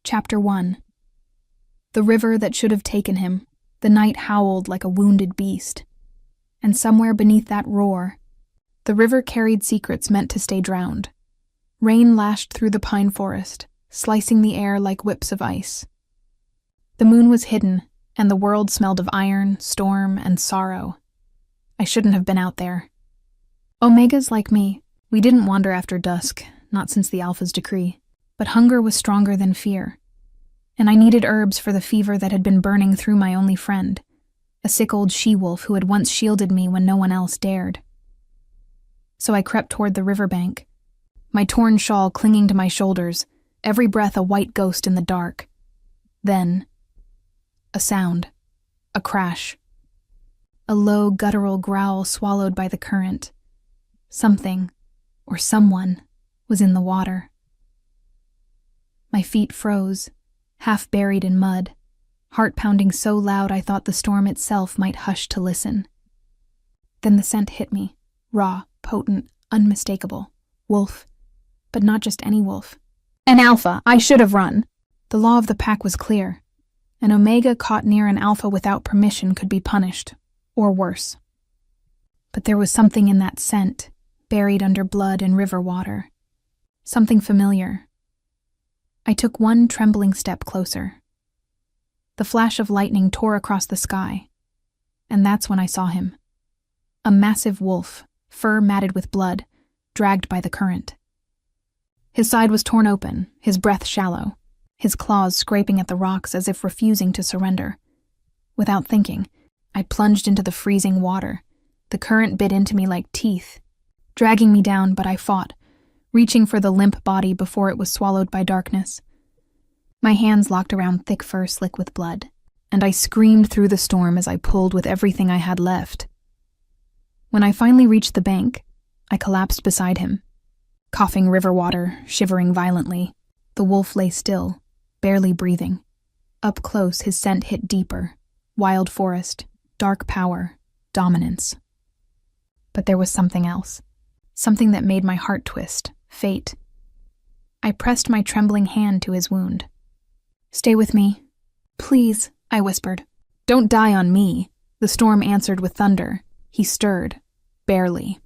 Chapter 1. The river that should have taken him, the night howled like a wounded beast. And somewhere beneath that roar, the river carried secrets meant to stay drowned. Rain lashed through the pine forest, slicing the air like whips of ice. The moon was hidden, and the world smelled of iron, storm, and sorrow. I shouldn't have been out there. Omegas like me, we didn't wander after dusk, not since the Alpha's decree. But hunger was stronger than fear, and I needed herbs for the fever that had been burning through my only friend, a sick old she-wolf who had once shielded me when no one else dared. So I crept toward the riverbank, my torn shawl clinging to my shoulders, every breath a white ghost in the dark. Then, a sound, a crash, a low guttural growl swallowed by the current. Something, or someone, was in the water. My feet froze, half buried in mud, heart pounding so loud I thought the storm itself might hush to listen. Then the scent hit me, raw, potent, unmistakable. Wolf, but not just any wolf. An alpha, I should have run. The law of the pack was clear. An omega caught near an alpha without permission could be punished, or worse. But there was something in that scent, buried under blood and river water. Something familiar. I took one trembling step closer. The flash of lightning tore across the sky, and that's when I saw him. A massive wolf, fur matted with blood, dragged by the current. His side was torn open, his breath shallow, his claws scraping at the rocks as if refusing to surrender. Without thinking, I plunged into the freezing water. The current bit into me like teeth, dragging me down, but I fought, reaching for the limp body before it was swallowed by darkness. My hands locked around thick fur slick with blood, and I screamed through the storm as I pulled with everything I had left. When I finally reached the bank, I collapsed beside him. Coughing river water, shivering violently, the wolf lay still, barely breathing. Up close, his scent hit deeper. Wild forest, dark power, dominance. But there was something else. Something that made my heart twist. Fate. I pressed my trembling hand to his wound. "Stay with me. Please," I whispered. "Don't die on me." The storm answered with thunder. He stirred. Barely.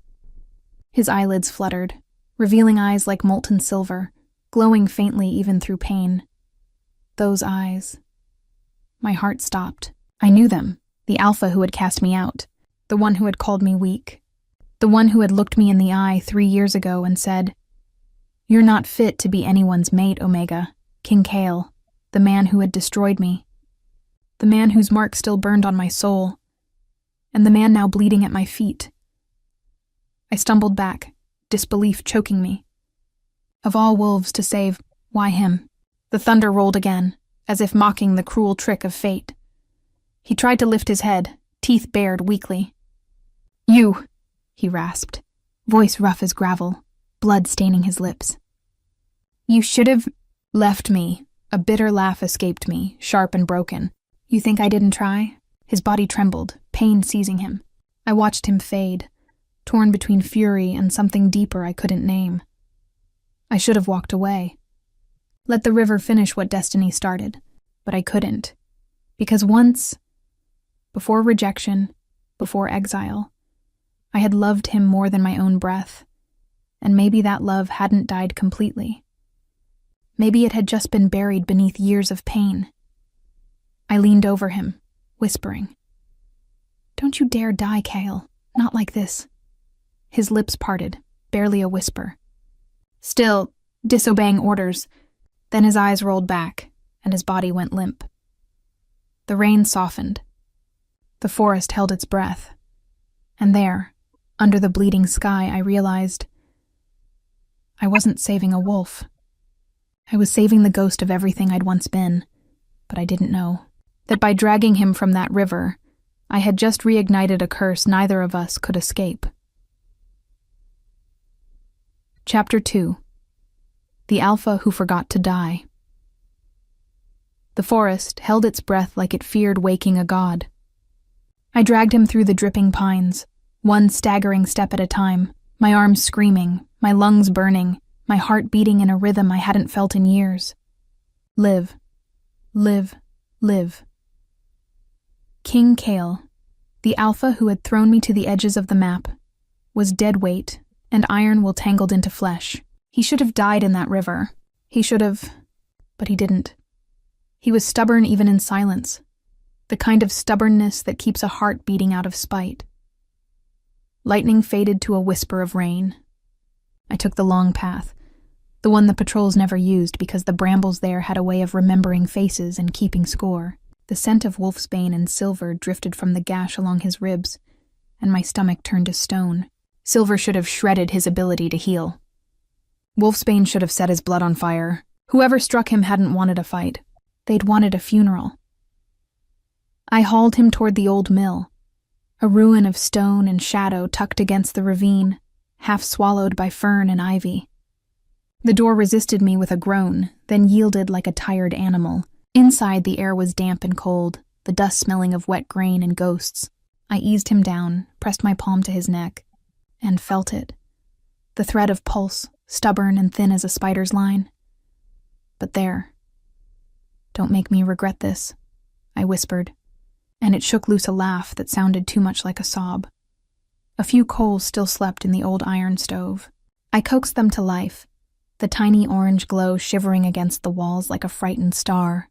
His eyelids fluttered, revealing eyes like molten silver, glowing faintly even through pain. Those eyes. My heart stopped. I knew them. The alpha who had cast me out. The one who had called me weak. The one who had looked me in the eye 3 years ago and said, "You're not fit to be anyone's mate, Omega." King Kale, the man who had destroyed me. The man whose mark still burned on my soul. And the man now bleeding at my feet. I stumbled back, disbelief choking me. Of all wolves to save, why him? The thunder rolled again, as if mocking the cruel trick of fate. He tried to lift his head, teeth bared weakly. "You," he rasped, voice rough as gravel, blood staining his lips. "You should have left me." A bitter laugh escaped me, sharp and broken. "You think I didn't try?" His body trembled, pain seizing him. I watched him fade, torn between fury and something deeper I couldn't name. I should have walked away. Let the river finish what destiny started, but I couldn't. Because once, before rejection, before exile, I had loved him more than my own breath, and maybe that love hadn't died completely. Maybe it had just been buried beneath years of pain. I leaned over him, whispering, "Don't you dare die, Kale. Not like this." His lips parted, barely a whisper. Still, disobeying orders. Then his eyes rolled back, and his body went limp. The rain softened. The forest held its breath. And there, under the bleeding sky, I realized I wasn't saving a wolf. I was saving the ghost of everything I'd once been, but I didn't know that by dragging him from that river, I had just reignited a curse neither of us could escape. Chapter 2. The Alpha Who Forgot to Die. The forest held its breath like it feared waking a god. I dragged him through the dripping pines, one staggering step at a time, my arms screaming, my lungs burning, my heart beating in a rhythm I hadn't felt in years. Live, live, live. King Kale, the alpha who had thrown me to the edges of the map, was dead weight, and iron will tangled into flesh. He should have died in that river. But he didn't. He was stubborn even in silence, the kind of stubbornness that keeps a heart beating out of spite. Lightning faded to a whisper of rain. I took the long path, the one the patrols never used because the brambles there had a way of remembering faces and keeping score. The scent of wolfsbane and silver drifted from the gash along his ribs, and my stomach turned to stone. Silver should have shredded his ability to heal. Wolfsbane should have set his blood on fire. Whoever struck him hadn't wanted a fight. They'd wanted a funeral. I hauled him toward the old mill, a ruin of stone and shadow tucked against the ravine, half swallowed by fern and ivy. The door resisted me with a groan, then yielded like a tired animal. Inside, the air was damp and cold, the dust smelling of wet grain and ghosts. I eased him down, pressed my palm to his neck, and felt it. The thread of pulse, stubborn and thin as a spider's line. But there. Don't make me regret this, I whispered, and it shook loose a laugh that sounded too much like a sob. A few coals still slept in the old iron stove. I coaxed them to life, the tiny orange glow shivering against the walls like a frightened star.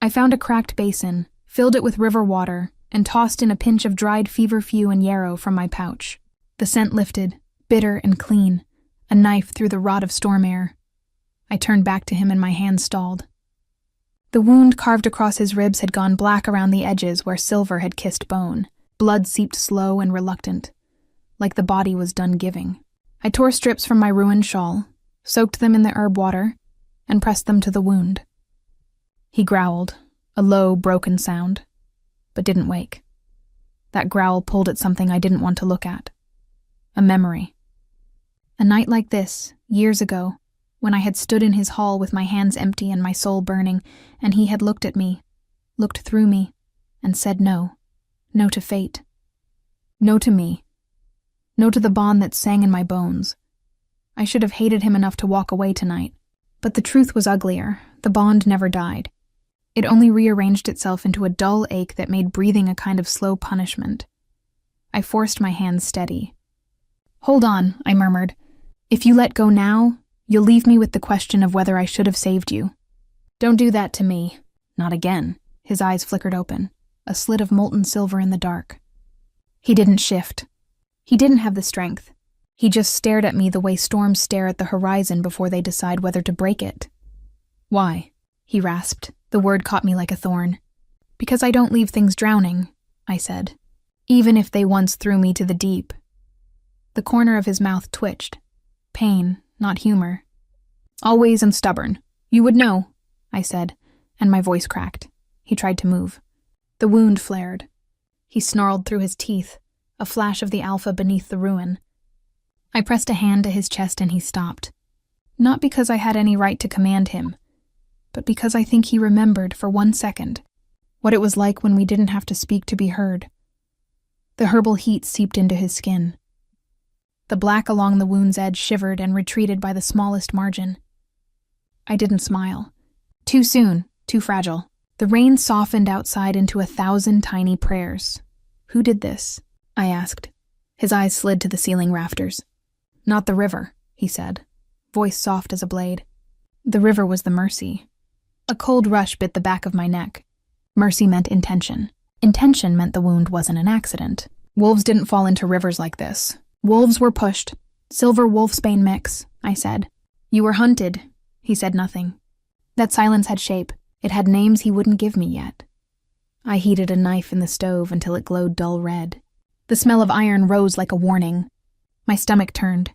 I found a cracked basin, filled it with river water, and tossed in a pinch of dried feverfew and yarrow from my pouch. The scent lifted, bitter and clean, a knife through the rot of storm air. I turned back to him and my hand stalled. The wound carved across his ribs had gone black around the edges where silver had kissed bone. Blood seeped slow and reluctant, like the body was done giving. I tore strips from my ruined shawl, soaked them in the herb water, and pressed them to the wound. He growled, a low, broken sound, but didn't wake. That growl pulled at something I didn't want to look at. A memory. A night like this, years ago, when I had stood in his hall with my hands empty and my soul burning, and he had looked at me, looked through me, and said no. No to fate. No to me. No to the bond that sang in my bones. I should have hated him enough to walk away tonight. But the truth was uglier. The bond never died. It only rearranged itself into a dull ache that made breathing a kind of slow punishment. I forced my hands steady. "Hold on," I murmured. "If you let go now, you'll leave me with the question of whether I should have saved you. Don't do that to me. Not again." His eyes flickered open, a slit of molten silver in the dark. He didn't shift. He didn't have the strength. He just stared at me the way storms stare at the horizon before they decide whether to break it. "Why?" he rasped. The word caught me like a thorn. "Because I don't leave things drowning," I said, "even if they once threw me to the deep." The corner of his mouth twitched. Pain, not humor. "Always am stubborn. You would know," I said, and my voice cracked. He tried to move. The wound flared. He snarled through his teeth, a flash of the alpha beneath the ruin. I pressed a hand to his chest and he stopped. Not because I had any right to command him, but because I think he remembered for 1 second what it was like when we didn't have to speak to be heard. The herbal heat seeped into his skin. The black along the wound's edge shivered and retreated by the smallest margin. I didn't smile. Too soon, too fragile. The rain softened outside into 1,000 tiny prayers. "Who did this?" I asked. His eyes slid to the ceiling rafters. "Not the river," he said, voice soft as a blade. "The river was the mercy." A cold rush bit the back of my neck. Mercy meant intention. Intention meant the wound wasn't an accident. Wolves didn't fall into rivers like this. Wolves were pushed. Silver wolfsbane mix, I said. "You were hunted." He said nothing. That silence had shape. It had names he wouldn't give me yet. I heated a knife in the stove until it glowed dull red. The smell of iron rose like a warning. My stomach turned.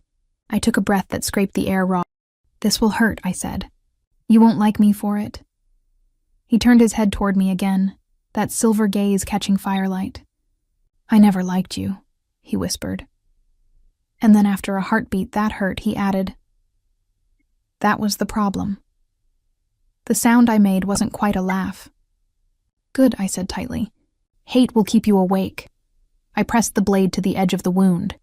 I took a breath that scraped the air raw. "This will hurt," I said. "You won't like me for it." He turned his head toward me again, that silver gaze catching firelight. "I never liked you," he whispered. And then after a heartbeat that hurt, he added, "That was the problem." The sound I made wasn't quite a laugh. "Good," I said tightly. "Hate will keep you awake." I pressed the blade to the edge of the wound.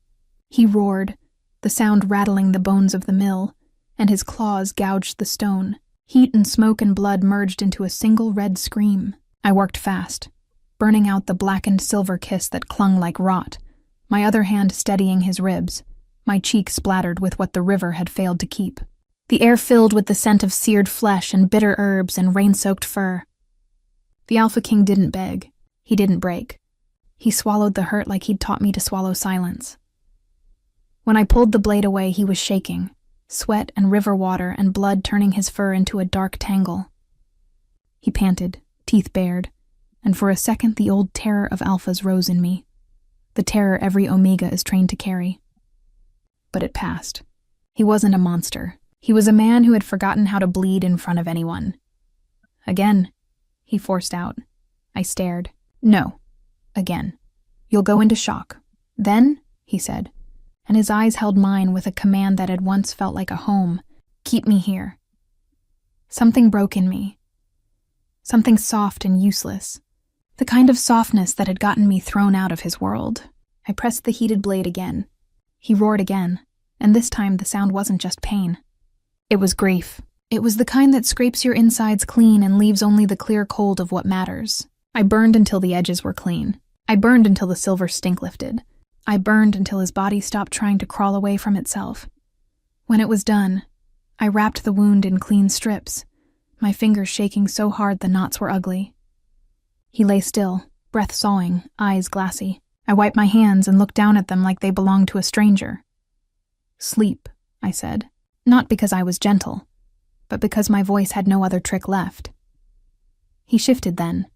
He roared, the sound rattling the bones of the mill, and his claws gouged the stone. Heat and smoke and blood merged into a single red scream. I worked fast, burning out the blackened silver kiss that clung like rot, my other hand steadying his ribs, my cheek splattered with what the river had failed to keep. The air filled with the scent of seared flesh and bitter herbs and rain-soaked fur. The Alpha King didn't beg. He didn't break. He swallowed the hurt like he'd taught me to swallow silence. When I pulled the blade away, he was shaking, sweat and river water and blood turning his fur into a dark tangle. He panted, teeth bared, and for a second the old terror of alphas rose in me, the terror every Omega is trained to carry. But it passed. He wasn't a monster. He was a man who had forgotten how to bleed in front of anyone. Again, he forced out. I stared. No. Again. You'll go into shock. Then, he said, and his eyes held mine with a command that had once felt like a home. Keep me here. Something broke in me. Something soft and useless. The kind of softness that had gotten me thrown out of his world. I pressed the heated blade again. He roared again, and this time the sound wasn't just pain. It was grief. It was the kind that scrapes your insides clean and leaves only the clear cold of what matters. I burned until the edges were clean. I burned until the silver stink lifted. I burned until his body stopped trying to crawl away from itself. When it was done, I wrapped the wound in clean strips, my fingers shaking so hard the knots were ugly. He lay still, breath sawing, eyes glassy. I wiped my hands and looked down at them like they belonged to a stranger. Sleep, I said, not because I was gentle, but because my voice had no other trick left. He shifted then.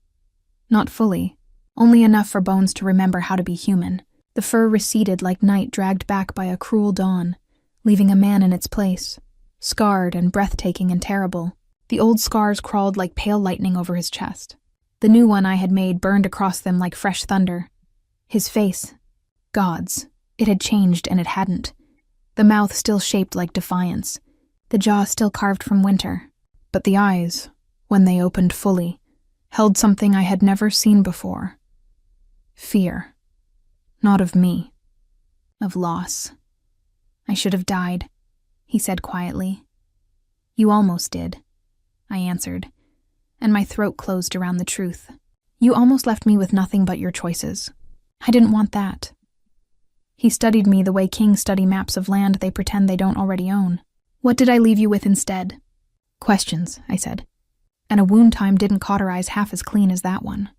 Not fully, only enough for Bones to remember how to be human. The fur receded like night dragged back by a cruel dawn, leaving a man in its place, scarred and breathtaking and terrible. The old scars crawled like pale lightning over his chest. The new one I had made burned across them like fresh thunder. His face, God's, it had changed and it hadn't. The mouth still shaped like defiance, the jaw still carved from winter, but the eyes, when they opened fully, held something I had never seen before. Fear. Not of me. Of loss. I should have died, he said quietly. You almost did, I answered, and my throat closed around the truth. You almost left me with nothing but your choices. I didn't want that. He studied me the way kings study maps of land they pretend they don't already own. What did I leave you with instead? Questions, I said, and a wound time didn't cauterize half as clean as that one.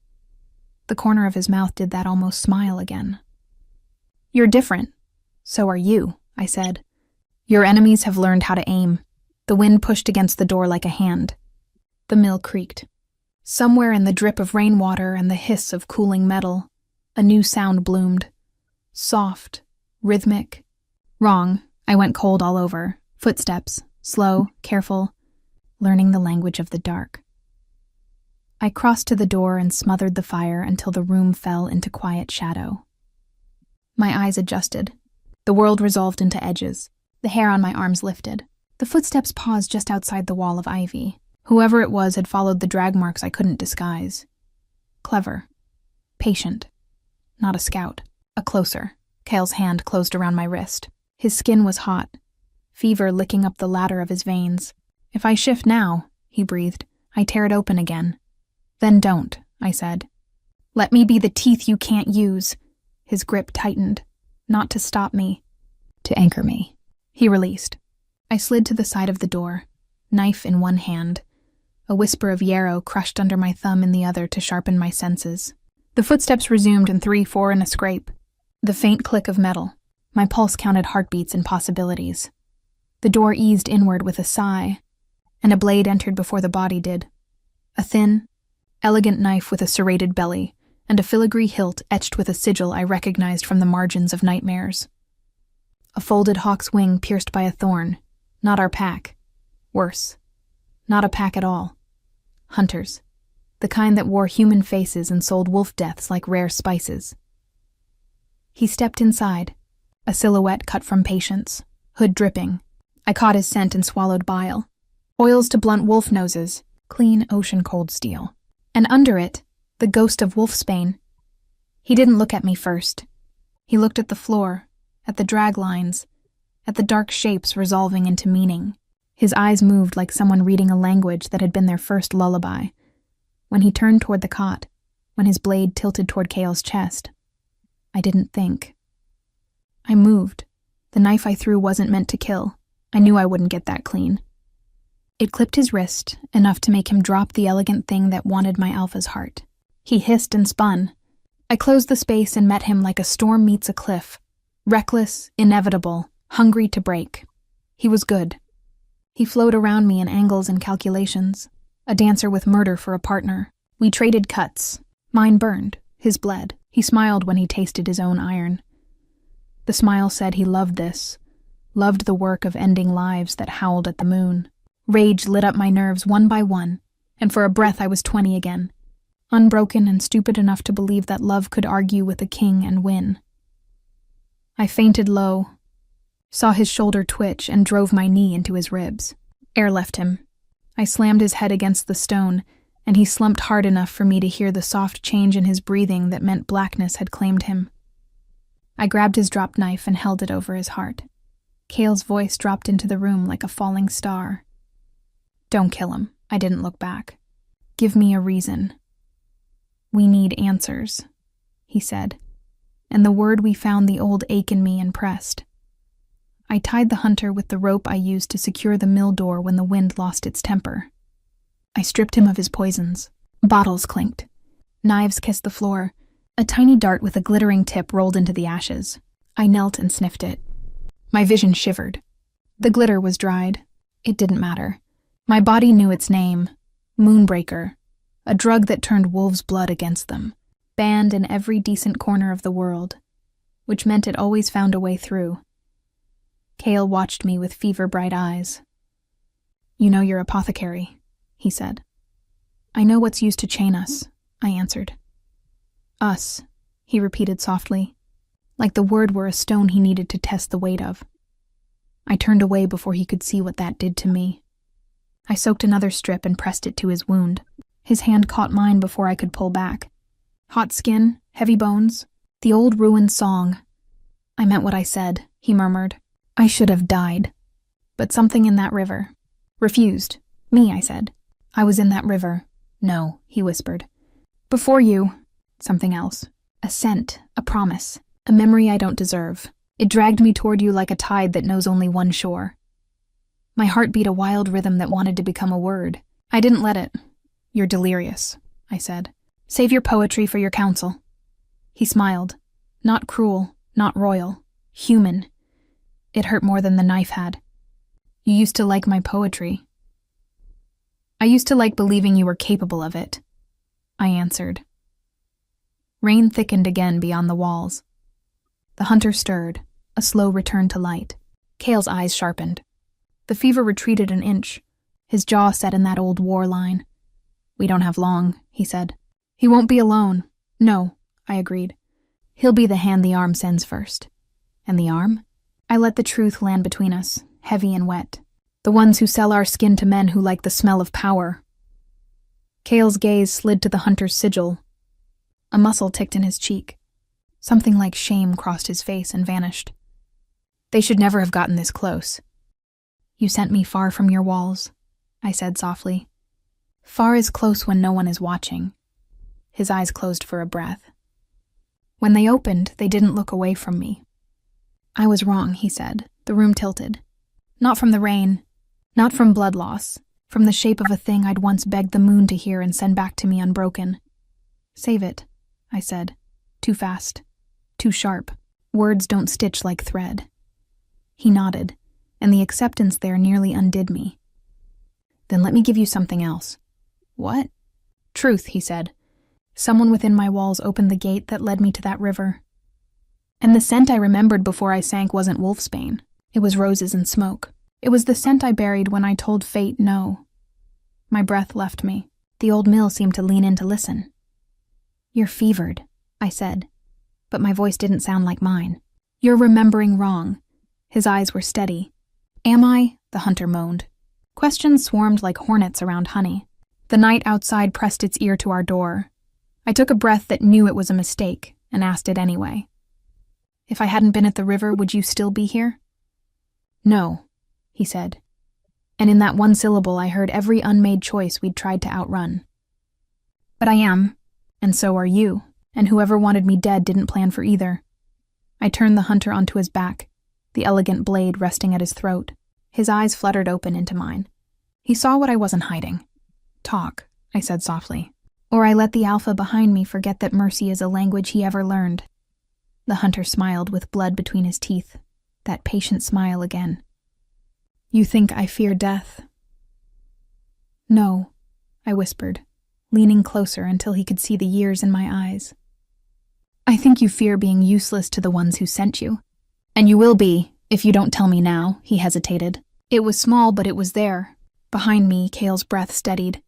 The corner of his mouth did that almost smile again. You're different. So are you, I said. Your enemies have learned how to aim. The wind pushed against the door like a hand. The mill creaked. Somewhere in the drip of rainwater and the hiss of cooling metal, a new sound bloomed. Soft, rhythmic. Wrong, I went cold all over. Footsteps, slow, careful, learning the language of the dark. I crossed to the door and smothered the fire until the room fell into quiet shadow. My eyes adjusted. The world resolved into edges. The hair on my arms lifted. The footsteps paused just outside the wall of ivy. Whoever it was had followed the drag marks I couldn't disguise. Clever. Patient. Not a scout. A closer. Kale's hand closed around my wrist. His skin was hot, fever licking up the ladder of his veins. If I shift now, he breathed, I tear it open again. Then don't, I said. Let me be the teeth you can't use. His grip tightened, not to stop me, to anchor me. He released. I slid to the side of the door, knife in one hand, a whisper of yarrow crushed under my thumb in the other to sharpen my senses. The footsteps resumed in 3, 4 and a scrape. The faint click of metal. My pulse counted heartbeats and possibilities. The door eased inward with a sigh, and a blade entered before the body did. A thin, elegant knife with a serrated belly, and a filigree hilt etched with a sigil I recognized from the margins of nightmares. A folded hawk's wing pierced by a thorn. Not our pack. Worse. Not a pack at all. Hunters. The kind that wore human faces and sold wolf deaths like rare spices. He stepped inside, a silhouette cut from patience, hood dripping. I caught his scent and swallowed bile. Oils to blunt wolf noses, clean ocean-cold steel. And under it, the ghost of wolfsbane. He didn't look at me first. He looked at the floor, at the drag lines, at the dark shapes resolving into meaning. His eyes moved like someone reading a language that had been their first lullaby. When he turned toward the cot, when his blade tilted toward Cale's chest, I didn't think. I moved. The knife I threw wasn't meant to kill. I knew I wouldn't get that clean. It clipped his wrist, enough to make him drop the elegant thing that wanted my alpha's heart. He hissed and spun. I closed the space and met him like a storm meets a cliff. Reckless, inevitable, hungry to break. He was good. He flowed around me in angles and calculations. A dancer with murder for a partner. We traded cuts. Mine burned. His bled. He smiled when he tasted his own iron. The smile said he loved this. Loved the work of ending lives that howled at the moon. Rage lit up my nerves one by one, and for a breath I was 20 again. Unbroken and stupid enough to believe that love could argue with a king and win. I fainted low, saw his shoulder twitch, and drove my knee into his ribs. Air left him. I slammed his head against the stone, and he slumped hard enough for me to hear the soft change in his breathing that meant blackness had claimed him. I grabbed his dropped knife and held it over his heart. Cale's voice dropped into the room like a falling star. Don't kill him. I didn't look back. Give me a reason. We need answers, he said, and the word we found the old ache in me impressed. I tied the hunter with the rope I used to secure the mill door when the wind lost its temper. I stripped him of his poisons. Bottles clinked. Knives kissed the floor. A tiny dart with a glittering tip rolled into the ashes. I knelt and sniffed it. My vision shivered. The glitter was dried. It didn't matter. My body knew its name. Moonbreaker. A drug that turned wolves' blood against them. Banned in every decent corner of the world. Which meant it always found a way through. Cale watched me with fever-bright eyes. You know your apothecary, he said. I know what's used to chain us, I answered. Us, he repeated softly, like the word were a stone he needed to test the weight of. I turned away before he could see what that did to me. I soaked another strip and pressed it to his wound. His hand caught mine before I could pull back. Hot skin, heavy bones, the old ruined song. I meant what I said, he murmured. I should have died. But something in that river. Refused. Me, I said. I was in that river. No, he whispered. Before you. Something else. A scent, a promise, a memory I don't deserve. It dragged me toward you like a tide that knows only one shore. My heart beat a wild rhythm that wanted to become a word. I didn't let it. You're delirious, I said. Save your poetry for your council. He smiled. Not cruel, not royal. Human. It hurt more than the knife had. You used to like my poetry. I used to like believing you were capable of it, I answered. Rain thickened again beyond the walls. The hunter stirred, a slow return to light. Cale's eyes sharpened. The fever retreated an inch. His jaw set in that old war line. We don't have long, he said. He won't be alone. No, I agreed. He'll be the hand the arm sends first. And the arm? I let the truth land between us, heavy and wet. The ones who sell our skin to men who like the smell of power. Cale's gaze slid to the hunter's sigil. A muscle ticked in his cheek. Something like shame crossed his face and vanished. They should never have gotten this close. You sent me far from your walls, I said softly. Far is close when no one is watching. His eyes closed for a breath. When they opened, they didn't look away from me. I was wrong, he said. The room tilted. Not from the rain, not from blood loss, from the shape of a thing I'd once begged the moon to hear and send back to me unbroken. Save it, I said. Too fast. Too sharp. Words don't stitch like thread. He nodded, and the acceptance there nearly undid me. Then let me give you something else. What? Truth, he said. Someone within my walls opened the gate that led me to that river. And the scent I remembered before I sank wasn't wolfsbane. It was roses and smoke. It was the scent I buried when I told fate no. My breath left me. The old mill seemed to lean in to listen. You're fevered, I said, but my voice didn't sound like mine. You're remembering wrong. His eyes were steady. Am I? The hunter moaned. Questions swarmed like hornets around honey. The night outside pressed its ear to our door. I took a breath that knew it was a mistake and asked it anyway. If I hadn't been at the river, would you still be here? No, he said. and in that one syllable I heard every unmade choice we'd tried to outrun. But I am, and so are you, and whoever wanted me dead didn't plan for either. I turned the hunter onto his back, the elegant blade resting at his throat. His eyes fluttered open into mine. He saw what I wasn't hiding. Talk, I said softly, or I let the alpha behind me forget that mercy is a language he ever learned. The hunter smiled with blood between his teeth, that patient smile again. You think I fear death? No, I whispered, leaning closer until he could see the years in my eyes. I think you fear being useless to the ones who sent you. And you will be, if you don't tell me now, he hesitated. It was small, but it was there. Behind me, Kale's breath steadied.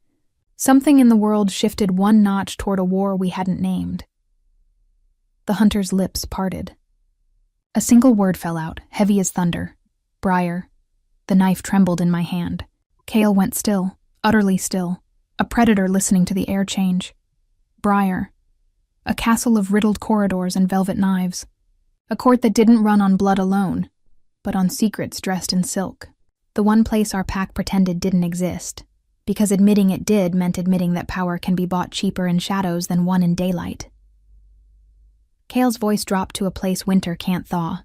Something in the world shifted one notch toward a war we hadn't named. The hunter's lips parted. A single word fell out, heavy as thunder. Briar. The knife trembled in my hand. Kale went still, utterly still, a predator listening to the air change. Briar. A castle of riddled corridors and velvet knives. A court that didn't run on blood alone, but on secrets dressed in silk. The one place our pack pretended didn't exist, because admitting it did meant admitting that power can be bought cheaper in shadows than won in daylight. Kale's voice dropped to a place winter can't thaw.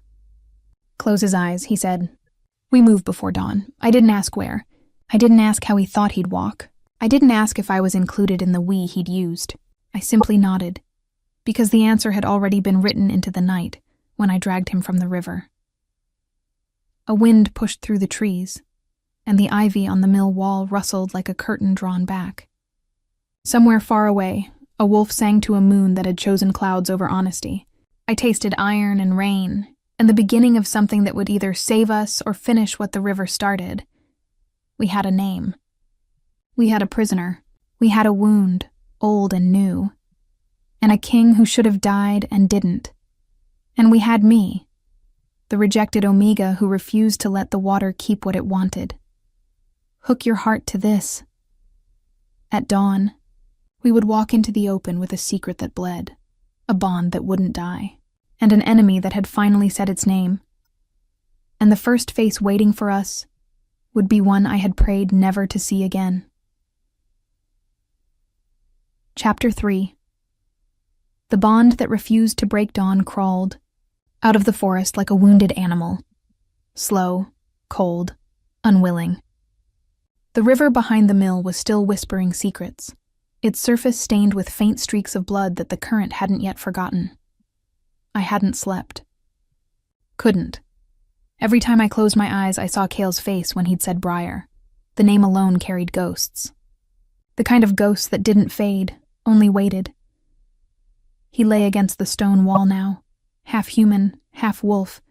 Close his eyes, he said. We moved before dawn. I didn't ask where. I didn't ask how he thought he'd walk. I didn't ask if I was included in the we he'd used. I simply nodded, because the answer had already been written into the night when I dragged him from the river. A wind pushed through the trees, and the ivy on the mill wall rustled like a curtain drawn back. Somewhere far away, a wolf sang to a moon that had chosen clouds over honesty. I tasted iron and rain, and the beginning of something that would either save us or finish what the river started. We had a name. We had a prisoner. We had a wound, old and new. And a king who should have died and didn't. And we had me, the rejected Omega who refused to let the water keep what it wanted. Hook your heart to this. At dawn, we would walk into the open with a secret that bled, a bond that wouldn't die, and an enemy that had finally said its name. And the first face waiting for us would be one I had prayed never to see again. Chapter 3. The bond that refused to break dawn crawled out of the forest like a wounded animal, slow, cold, unwilling. The river behind the mill was still whispering secrets, its surface stained with faint streaks of blood that the current hadn't yet forgotten. I hadn't slept. Couldn't. Every time I closed my eyes, I saw Kale's face when he'd said Briar. The name alone carried ghosts. The kind of ghosts that didn't fade, only waited. He lay against the stone wall now, half human, half wolf,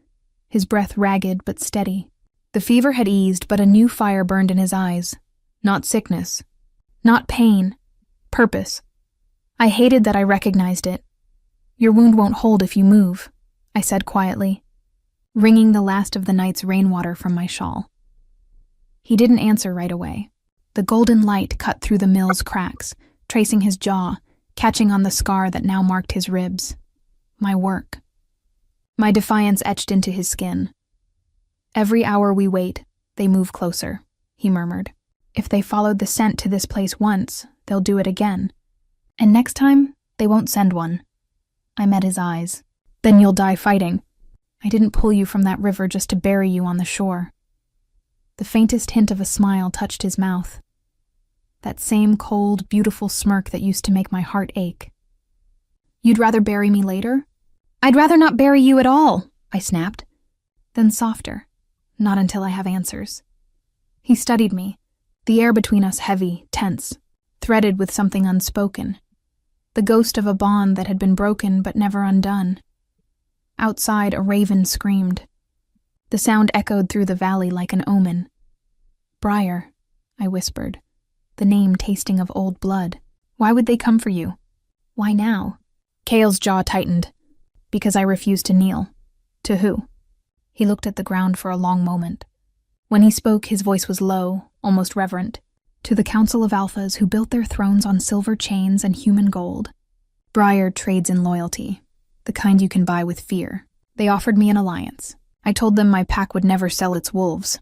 his breath ragged but steady. The fever had eased, but a new fire burned in his eyes. Not sickness. Not pain. Purpose. I hated that I recognized it. Your wound won't hold if you move, I said quietly, wringing the last of the night's rainwater from my shawl. He didn't answer right away. The golden light cut through the mill's cracks, tracing his jaw, catching on the scar that now marked his ribs. My work. My defiance etched into his skin. Every hour we wait, they move closer, he murmured. If they followed the scent to this place once, they'll do it again. And next time, they won't send one. I met his eyes. Then you'll die fighting. I didn't pull you from that river just to bury you on the shore. The faintest hint of a smile touched his mouth. That same cold, beautiful smirk that used to make my heart ache. You'd rather bury me later? I'd rather not bury you at all, I snapped. Then softer. Not until I have answers. He studied me, the air between us heavy, tense, threaded with something unspoken. The ghost of a bond that had been broken but never undone. Outside, a raven screamed. The sound echoed through the valley like an omen. Briar, I whispered, the name tasting of old blood. Why would they come for you? Why now? Kale's jaw tightened. Because I refused to kneel. To who? He looked at the ground for a long moment. When he spoke, his voice was low, almost reverent. To the Council of Alphas who built their thrones on silver chains and human gold. Briar trades in loyalty, the kind you can buy with fear. They offered me an alliance. I told them my pack would never sell its wolves.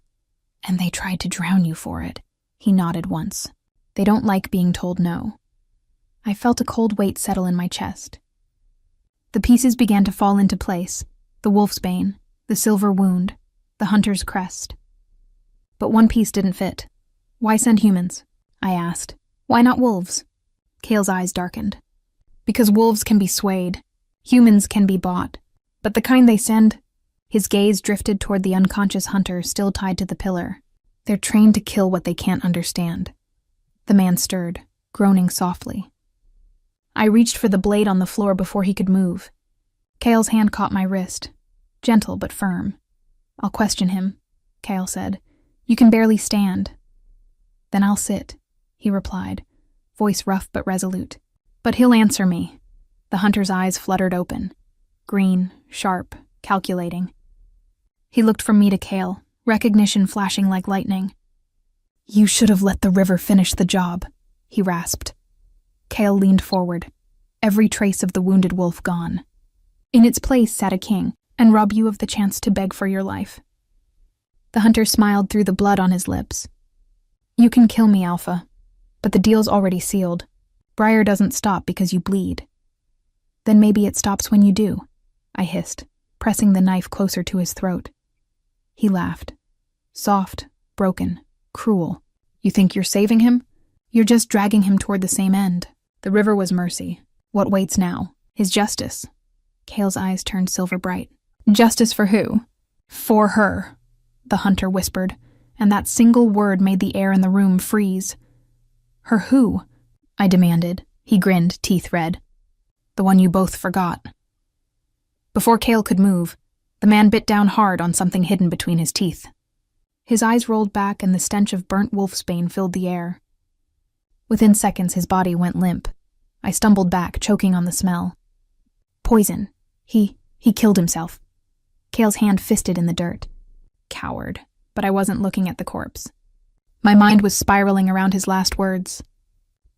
And they tried to drown you for it. He nodded once. They don't like being told no. I felt a cold weight settle in my chest. The pieces began to fall into place. The wolf's bane, the silver wound, the hunter's crest. But one piece didn't fit. Why send humans? I asked. Why not wolves? Kale's eyes darkened. Because wolves can be swayed. Humans can be bought. But the kind they send... His gaze drifted toward the unconscious hunter still tied to the pillar. They're trained to kill what they can't understand. The man stirred, groaning softly. I reached for the blade on the floor before he could move. Kale's hand caught my wrist, gentle but firm. I'll question him, Kale said. You can barely stand. Then I'll sit, he replied, voice rough but resolute. But he'll answer me. The hunter's eyes fluttered open, green, sharp, calculating. He looked from me to Kale, recognition flashing like lightning. You should have let the river finish the job, he rasped. Kale leaned forward, every trace of the wounded wolf gone. In its place sat a king, and robbed you of the chance to beg for your life. The hunter smiled through the blood on his lips. You can kill me, Alpha, but the deal's already sealed. Briar doesn't stop because you bleed. Then maybe it stops when you do, I hissed, pressing the knife closer to his throat. He laughed. Soft, broken, cruel. You think you're saving him? You're just dragging him toward the same end. The river was mercy. What waits now? His justice. Kale's eyes turned silver bright. Justice for who? For her, the hunter whispered, and that single word made the air in the room freeze. Her who? I demanded. He grinned, teeth red. The one you both forgot. Before Kale could move, the man bit down hard on something hidden between his teeth. His eyes rolled back and the stench of burnt wolfsbane filled the air. Within seconds, his body went limp. I stumbled back, choking on the smell. Poison. He killed himself. Kale's hand fisted in the dirt. Coward. But I wasn't looking at the corpse. My mind was spiraling around his last words.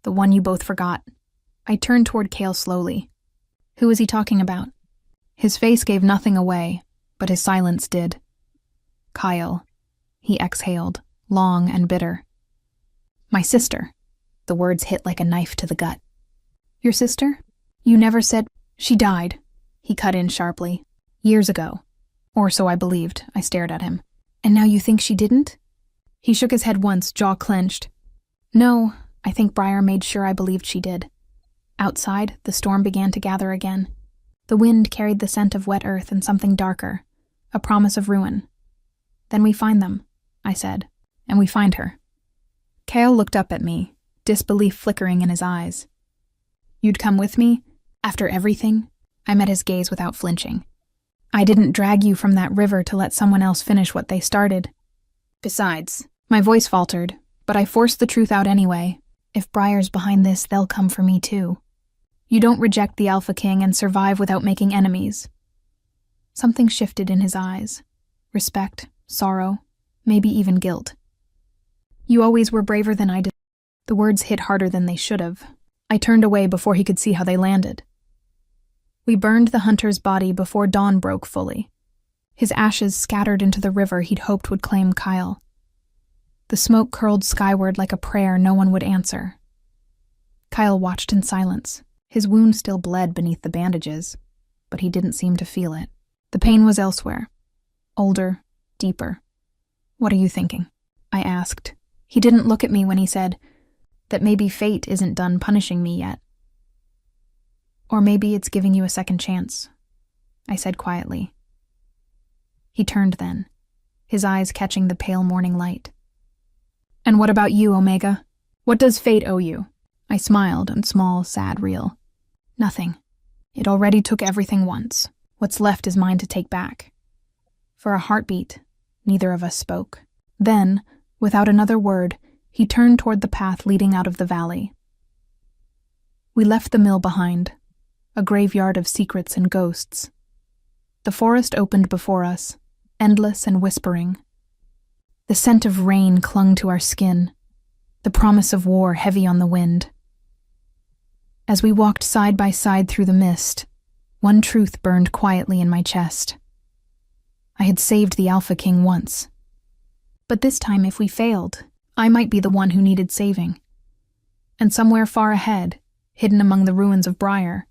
The one you both forgot. I turned toward Kale slowly. Who was he talking about? His face gave nothing away, but his silence did. Kyle. He exhaled, long and bitter. My sister. The words hit like a knife to the gut. Your sister? You never said... She died. He cut in sharply. Years ago. Or so I believed. I stared at him. And now you think she didn't? He shook his head once, jaw clenched. No, I think Briar made sure I believed she did. Outside, the storm began to gather again. The wind carried the scent of wet earth and something darker, a promise of ruin. Then we find them, I said, and we find her. Kale looked up at me, disbelief flickering in his eyes. You'd come with me? After everything? I met his gaze without flinching. I didn't drag you from that river to let someone else finish what they started. Besides, my voice faltered, but I forced the truth out anyway. If Briar's behind this, they'll come for me too. You don't reject the Alpha King and survive without making enemies. Something shifted in his eyes. Respect, sorrow, maybe even guilt. You always were braver than I did. The words hit harder than they should have. I turned away before he could see how they landed. We burned the hunter's body before dawn broke fully. His ashes scattered into the river he'd hoped would claim Kyle. The smoke curled skyward like a prayer no one would answer. Kyle watched in silence. His wound still bled beneath the bandages, but he didn't seem to feel it. The pain was elsewhere. Older, deeper. What are you thinking? I asked. He didn't look at me when he said that maybe fate isn't done punishing me yet. Or maybe it's giving you a second chance, I said quietly. He turned then, his eyes catching the pale morning light. And what about you, Omega? What does fate owe you? I smiled, and small, sad reel. Nothing. It already took everything once. What's left is mine to take back. For a heartbeat, neither of us spoke. Then, without another word, he turned toward the path leading out of the valley. We left the mill behind, a graveyard of secrets and ghosts. The forest opened before us, endless and whispering. The scent of rain clung to our skin, the promise of war heavy on the wind. As we walked side by side through the mist, one truth burned quietly in my chest. I had saved the Alpha King once. But this time, if we failed, I might be the one who needed saving. And somewhere far ahead, hidden among the ruins of Briar,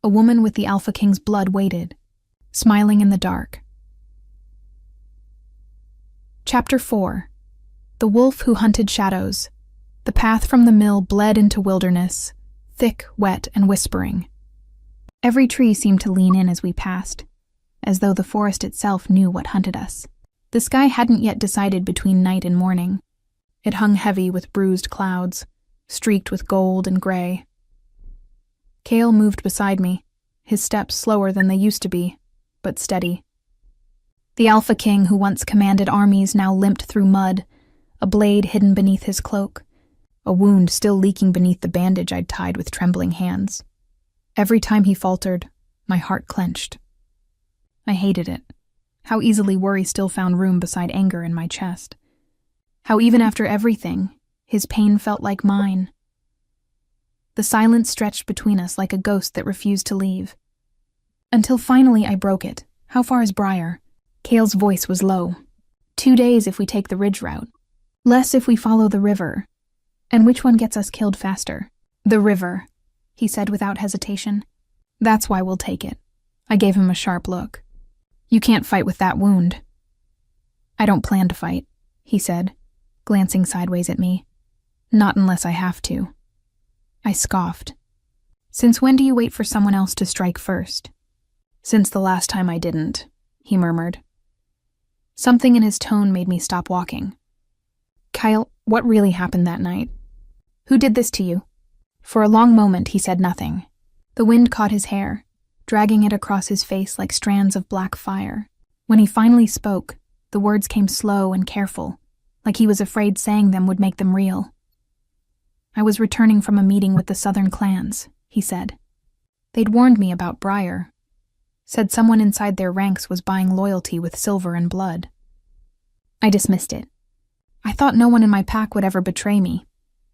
a woman with the Alpha King's blood waited, smiling in the dark. Chapter 4. The Wolf Who Hunted Shadows. The path from the mill bled into wilderness, thick, wet, and whispering. Every tree seemed to lean in as we passed, as though the forest itself knew what hunted us. The sky hadn't yet decided between night and morning. It hung heavy with bruised clouds, streaked with gold and gray. Cale moved beside me, his steps slower than they used to be, but steady. The Alpha King who once commanded armies now limped through mud, a blade hidden beneath his cloak, a wound still leaking beneath the bandage I'd tied with trembling hands. Every time he faltered, my heart clenched. I hated it. How easily worry still found room beside anger in my chest. How even after everything, his pain felt like mine. The silence stretched between us like a ghost that refused to leave. Until finally I broke it. How far is Briar? Cale's voice was low. 2 days if we take the ridge route. Less if we follow the river. And which one gets us killed faster? The river, he said without hesitation. That's why we'll take it. I gave him a sharp look. You can't fight with that wound. I don't plan to fight, he said, glancing sideways at me. Not unless I have to. I scoffed. Since when do you wait for someone else to strike first? Since the last time I didn't, he murmured. Something in his tone made me stop walking. Kyle, what really happened that night? Who did this to you? For a long moment he said nothing. The wind caught his hair, dragging it across his face like strands of black fire. When he finally spoke, the words came slow and careful, like he was afraid saying them would make them real. I was returning from a meeting with the Southern clans, he said. They'd warned me about Briar. Said someone inside their ranks was buying loyalty with silver and blood. I dismissed it. I thought no one in my pack would ever betray me.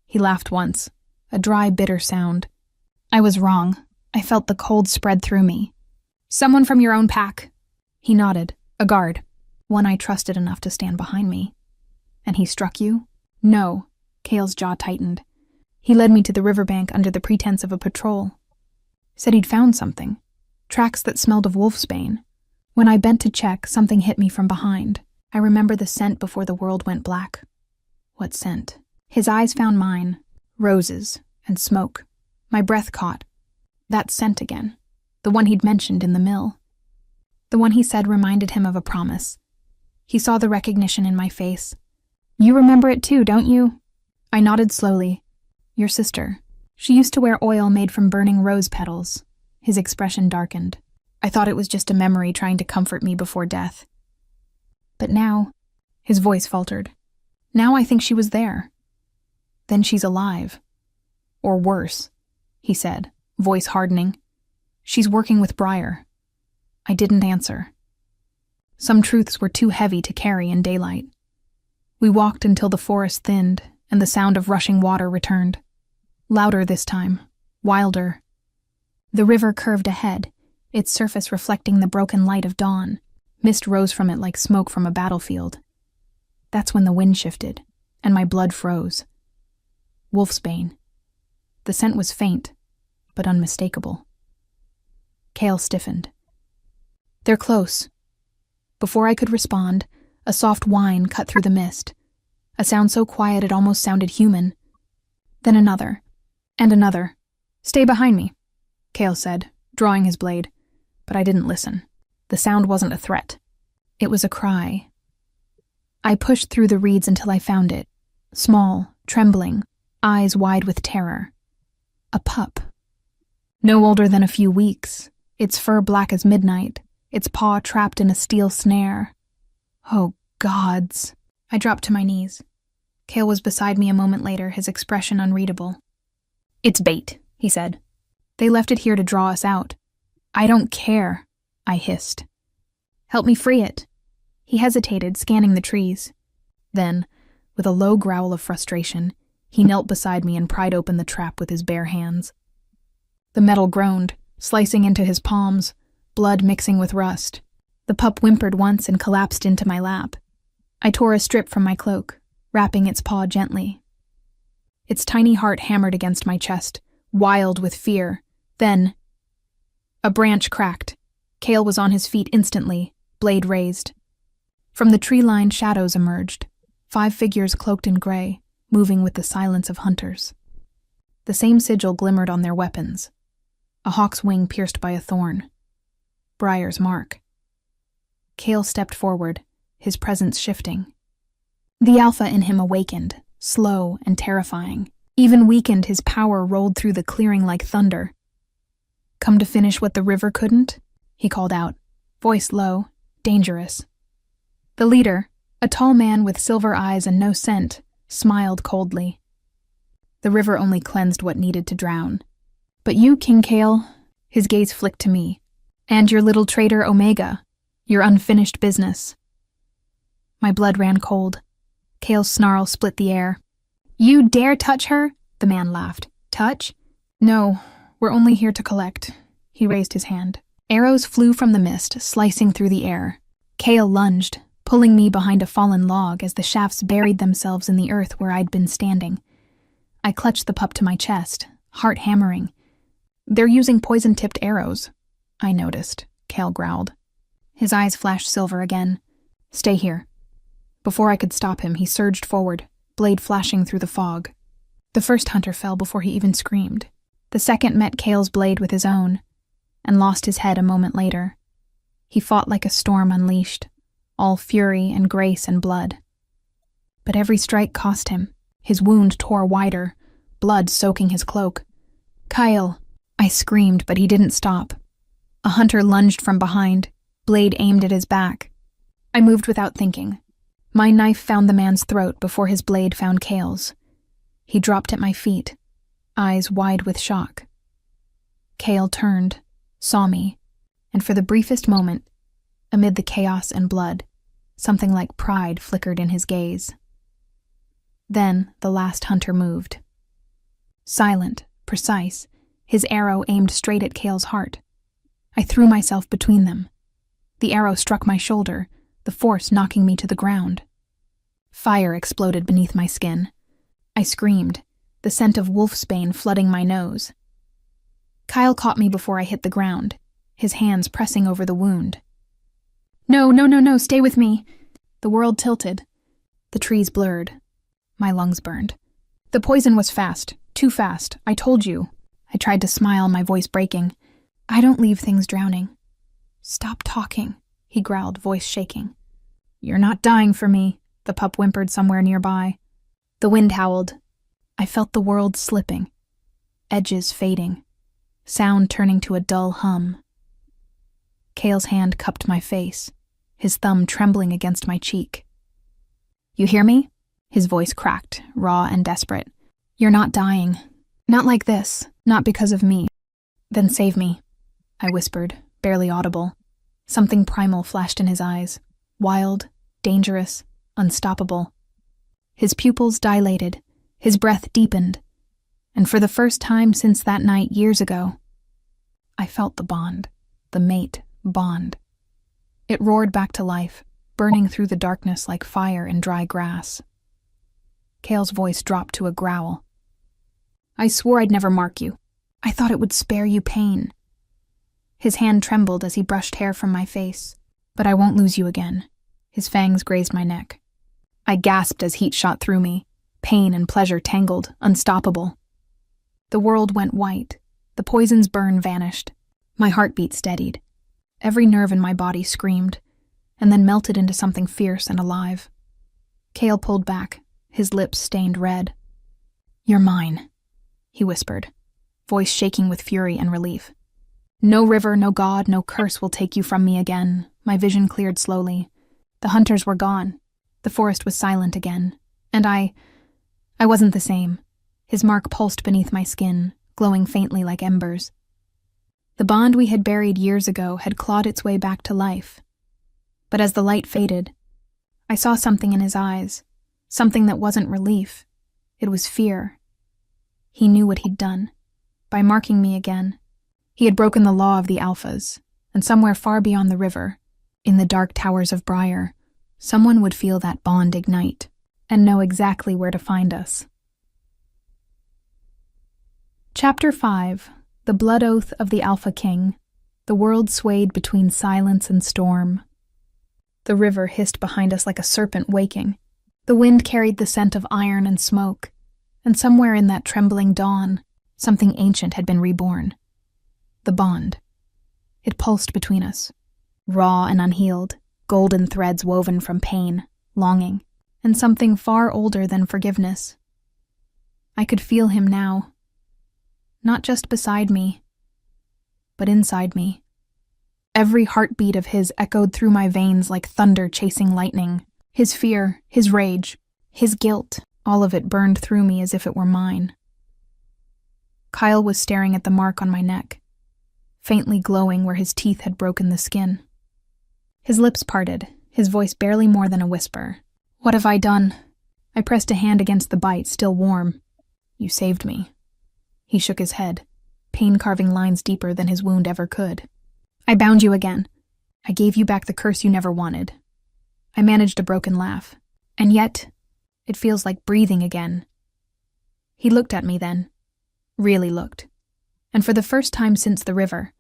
He laughed once, a dry, bitter sound. I was wrong. I felt the cold spread through me. Someone from your own pack. He nodded. A guard. One I trusted enough to stand behind me. And he struck you? No. Cale's jaw tightened. He led me to the riverbank under the pretense of a patrol. Said he'd found something. Tracks that smelled of wolfsbane. When I bent to check, something hit me from behind. I remember the scent before the world went black. What scent? His eyes found mine. Roses and smoke. My breath caught. That scent again. The one he'd mentioned in the mill. The one he said reminded him of a promise. He saw the recognition in my face. You remember it too, don't you? I nodded slowly. Your sister. She used to wear oil made from burning rose petals. His expression darkened. I thought it was just a memory trying to comfort me before death. But now, his voice faltered. Now I think she was there. Then she's alive. Or worse, he said, voice hardening. She's working with Briar. I didn't answer. Some truths were too heavy to carry in daylight. We walked until the forest thinned and the sound of rushing water returned. Louder this time, wilder. The river curved ahead, its surface reflecting the broken light of dawn. Mist rose from it like smoke from a battlefield. That's when the wind shifted, and my blood froze. Wolfsbane. The scent was faint, but unmistakable. Cale stiffened. They're close. Before I could respond, a soft whine cut through the mist, a sound so quiet it almost sounded human. Then another, and another. Stay behind me, Cale said, drawing his blade, but I didn't listen. The sound wasn't a threat. It was a cry. I pushed through the reeds until I found it, small, trembling, eyes wide with terror. A pup. No older than a few weeks, its fur black as midnight, its paw trapped in a steel snare. Oh, gods. I dropped to my knees. Cale was beside me a moment later, his expression unreadable. It's bait, he said. They left it here to draw us out. I don't care, I hissed. Help me free it. He hesitated, scanning the trees. Then, with a low growl of frustration, he knelt beside me and pried open the trap with his bare hands. The metal groaned, slicing into his palms, blood mixing with rust. The pup whimpered once and collapsed into my lap. I tore a strip from my cloak, wrapping its paw gently. Its tiny heart hammered against my chest, wild with fear. Then, a branch cracked. Kale was on his feet instantly, blade raised. From the tree-lined shadows emerged, 5 figures cloaked in gray, moving with the silence of hunters. The same sigil glimmered on their weapons. A hawk's wing pierced by a thorn. Briar's mark. Kale stepped forward, his presence shifting. The alpha in him awakened, slow and terrifying. Even weakened, his power rolled through the clearing like thunder. "Come to finish what the river couldn't?" he called out, voice low, dangerous. The leader, a tall man with silver eyes and no scent, smiled coldly. "The river only cleansed what needed to drown. But you, King Kale," his gaze flicked to me, "and your little traitor Omega, your unfinished business." My blood ran cold. Kale's snarl split the air. "You dare touch her?" the man laughed. "Touch? No, we're only here to collect." He raised his hand. Arrows flew from the mist, slicing through the air. Kale lunged, pulling me behind a fallen log as the shafts buried themselves in the earth where I'd been standing. I clutched the pup to my chest, heart hammering. "They're using poison-tipped arrows," I noticed, Kale growled. His eyes flashed silver again. "Stay here." Before I could stop him, he surged forward, blade flashing through the fog. The first hunter fell before he even screamed. The second met Kale's blade with his own, and lost his head a moment later. He fought like a storm unleashed, all fury and grace and blood. But every strike cost him. His wound tore wider, blood soaking his cloak. "Kyle!" I screamed, but he didn't stop. A hunter lunged from behind, blade aimed at his back. I moved without thinking. My knife found the man's throat before his blade found Kale's. He dropped at my feet, eyes wide with shock. Kale turned, saw me, and for the briefest moment, amid the chaos and blood, something like pride flickered in his gaze. Then the last hunter moved. Silent, precise, his arrow aimed straight at Kale's heart. I threw myself between them. The arrow struck my shoulder, the force knocking me to the ground. Fire exploded beneath my skin. I screamed, the scent of wolfsbane flooding my nose. Kyle caught me before I hit the ground, his hands pressing over the wound. No, stay with me." The world tilted. The trees blurred. My lungs burned. "The poison was fast, too fast, I told you." I tried to smile, my voice breaking. "I don't leave things drowning." "Stop talking," he growled, voice shaking. "You're not dying for me," the pup whimpered somewhere nearby. The wind howled. I felt the world slipping, edges fading, sound turning to a dull hum. Kale's hand cupped my face, his thumb trembling against my cheek. "You hear me?" His voice cracked, raw and desperate. "You're not dying. Not like this, not because of me." "Then save me," I whispered, barely audible. Something primal flashed in his eyes, wild, dangerous, unstoppable. His pupils dilated, his breath deepened, and for the first time since that night years ago, I felt the bond, the mate bond. It roared back to life, burning through the darkness like fire in dry grass. Kale's voice dropped to a growl. "I swore I'd never mark you. I thought it would spare you pain." His hand trembled as he brushed hair from my face. "But I won't lose you again." His fangs grazed my neck. I gasped as heat shot through me, pain and pleasure tangled, unstoppable. The world went white. The poison's burn vanished. My heartbeat steadied. Every nerve in my body screamed, and then melted into something fierce and alive. Kale pulled back, his lips stained red. "You're mine," he whispered, voice shaking with fury and relief. "No river, no god, no curse will take you from me again." My vision cleared slowly. The hunters were gone. The forest was silent again. And I wasn't the same. His mark pulsed beneath my skin, glowing faintly like embers. The bond we had buried years ago had clawed its way back to life. But as the light faded, I saw something in his eyes, something that wasn't relief. It was fear. He knew what he'd done. By marking me again, he had broken the law of the alphas, and somewhere far beyond the river, in the dark towers of Briar, Someone would feel that bond ignite and know exactly where to find us. Chapter 5. The Blood Oath of the Alpha King. The world swayed between silence and storm. The river hissed behind us like a serpent waking. The wind carried the scent of iron and smoke, and somewhere in that trembling dawn, something ancient had been reborn. The bond. It pulsed between us, raw and unhealed, golden threads woven from pain, longing, and something far older than forgiveness. I could feel him now, not just beside me, but inside me. Every heartbeat of his echoed through my veins like thunder chasing lightning. His fear, his rage, his guilt, all of it burned through me as if it were mine. Kyle was staring at the mark on my neck, faintly glowing where his teeth had broken the skin. His lips parted, his voice barely more than a whisper. "What have I done?" I pressed a hand against the bite, still warm. "You saved me." He shook his head, pain carving lines deeper than his wound ever could. "I bound you again. I gave you back the curse you never wanted." I managed a broken laugh. "And yet, it feels like breathing again." He looked at me then. Really looked. And for the first time since the river,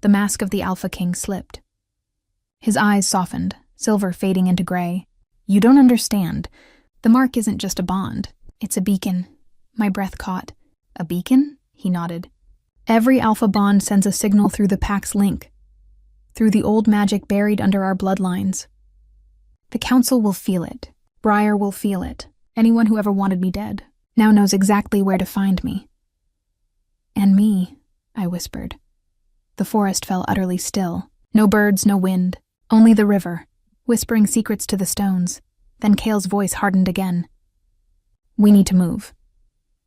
the mask of the Alpha King slipped. His eyes softened, silver fading into gray. "You don't understand. The mark isn't just a bond. It's a beacon." My breath caught. "A beacon?" He nodded. "Every Alpha bond sends a signal through the Pack's link, through the old magic buried under our bloodlines. The Council will feel it. Briar will feel it. Anyone who ever wanted me dead now knows exactly where to find me." "And me," I whispered. The forest fell utterly still. No birds, no wind, only the river, whispering secrets to the stones. Then Kale's voice hardened again. "We need to move."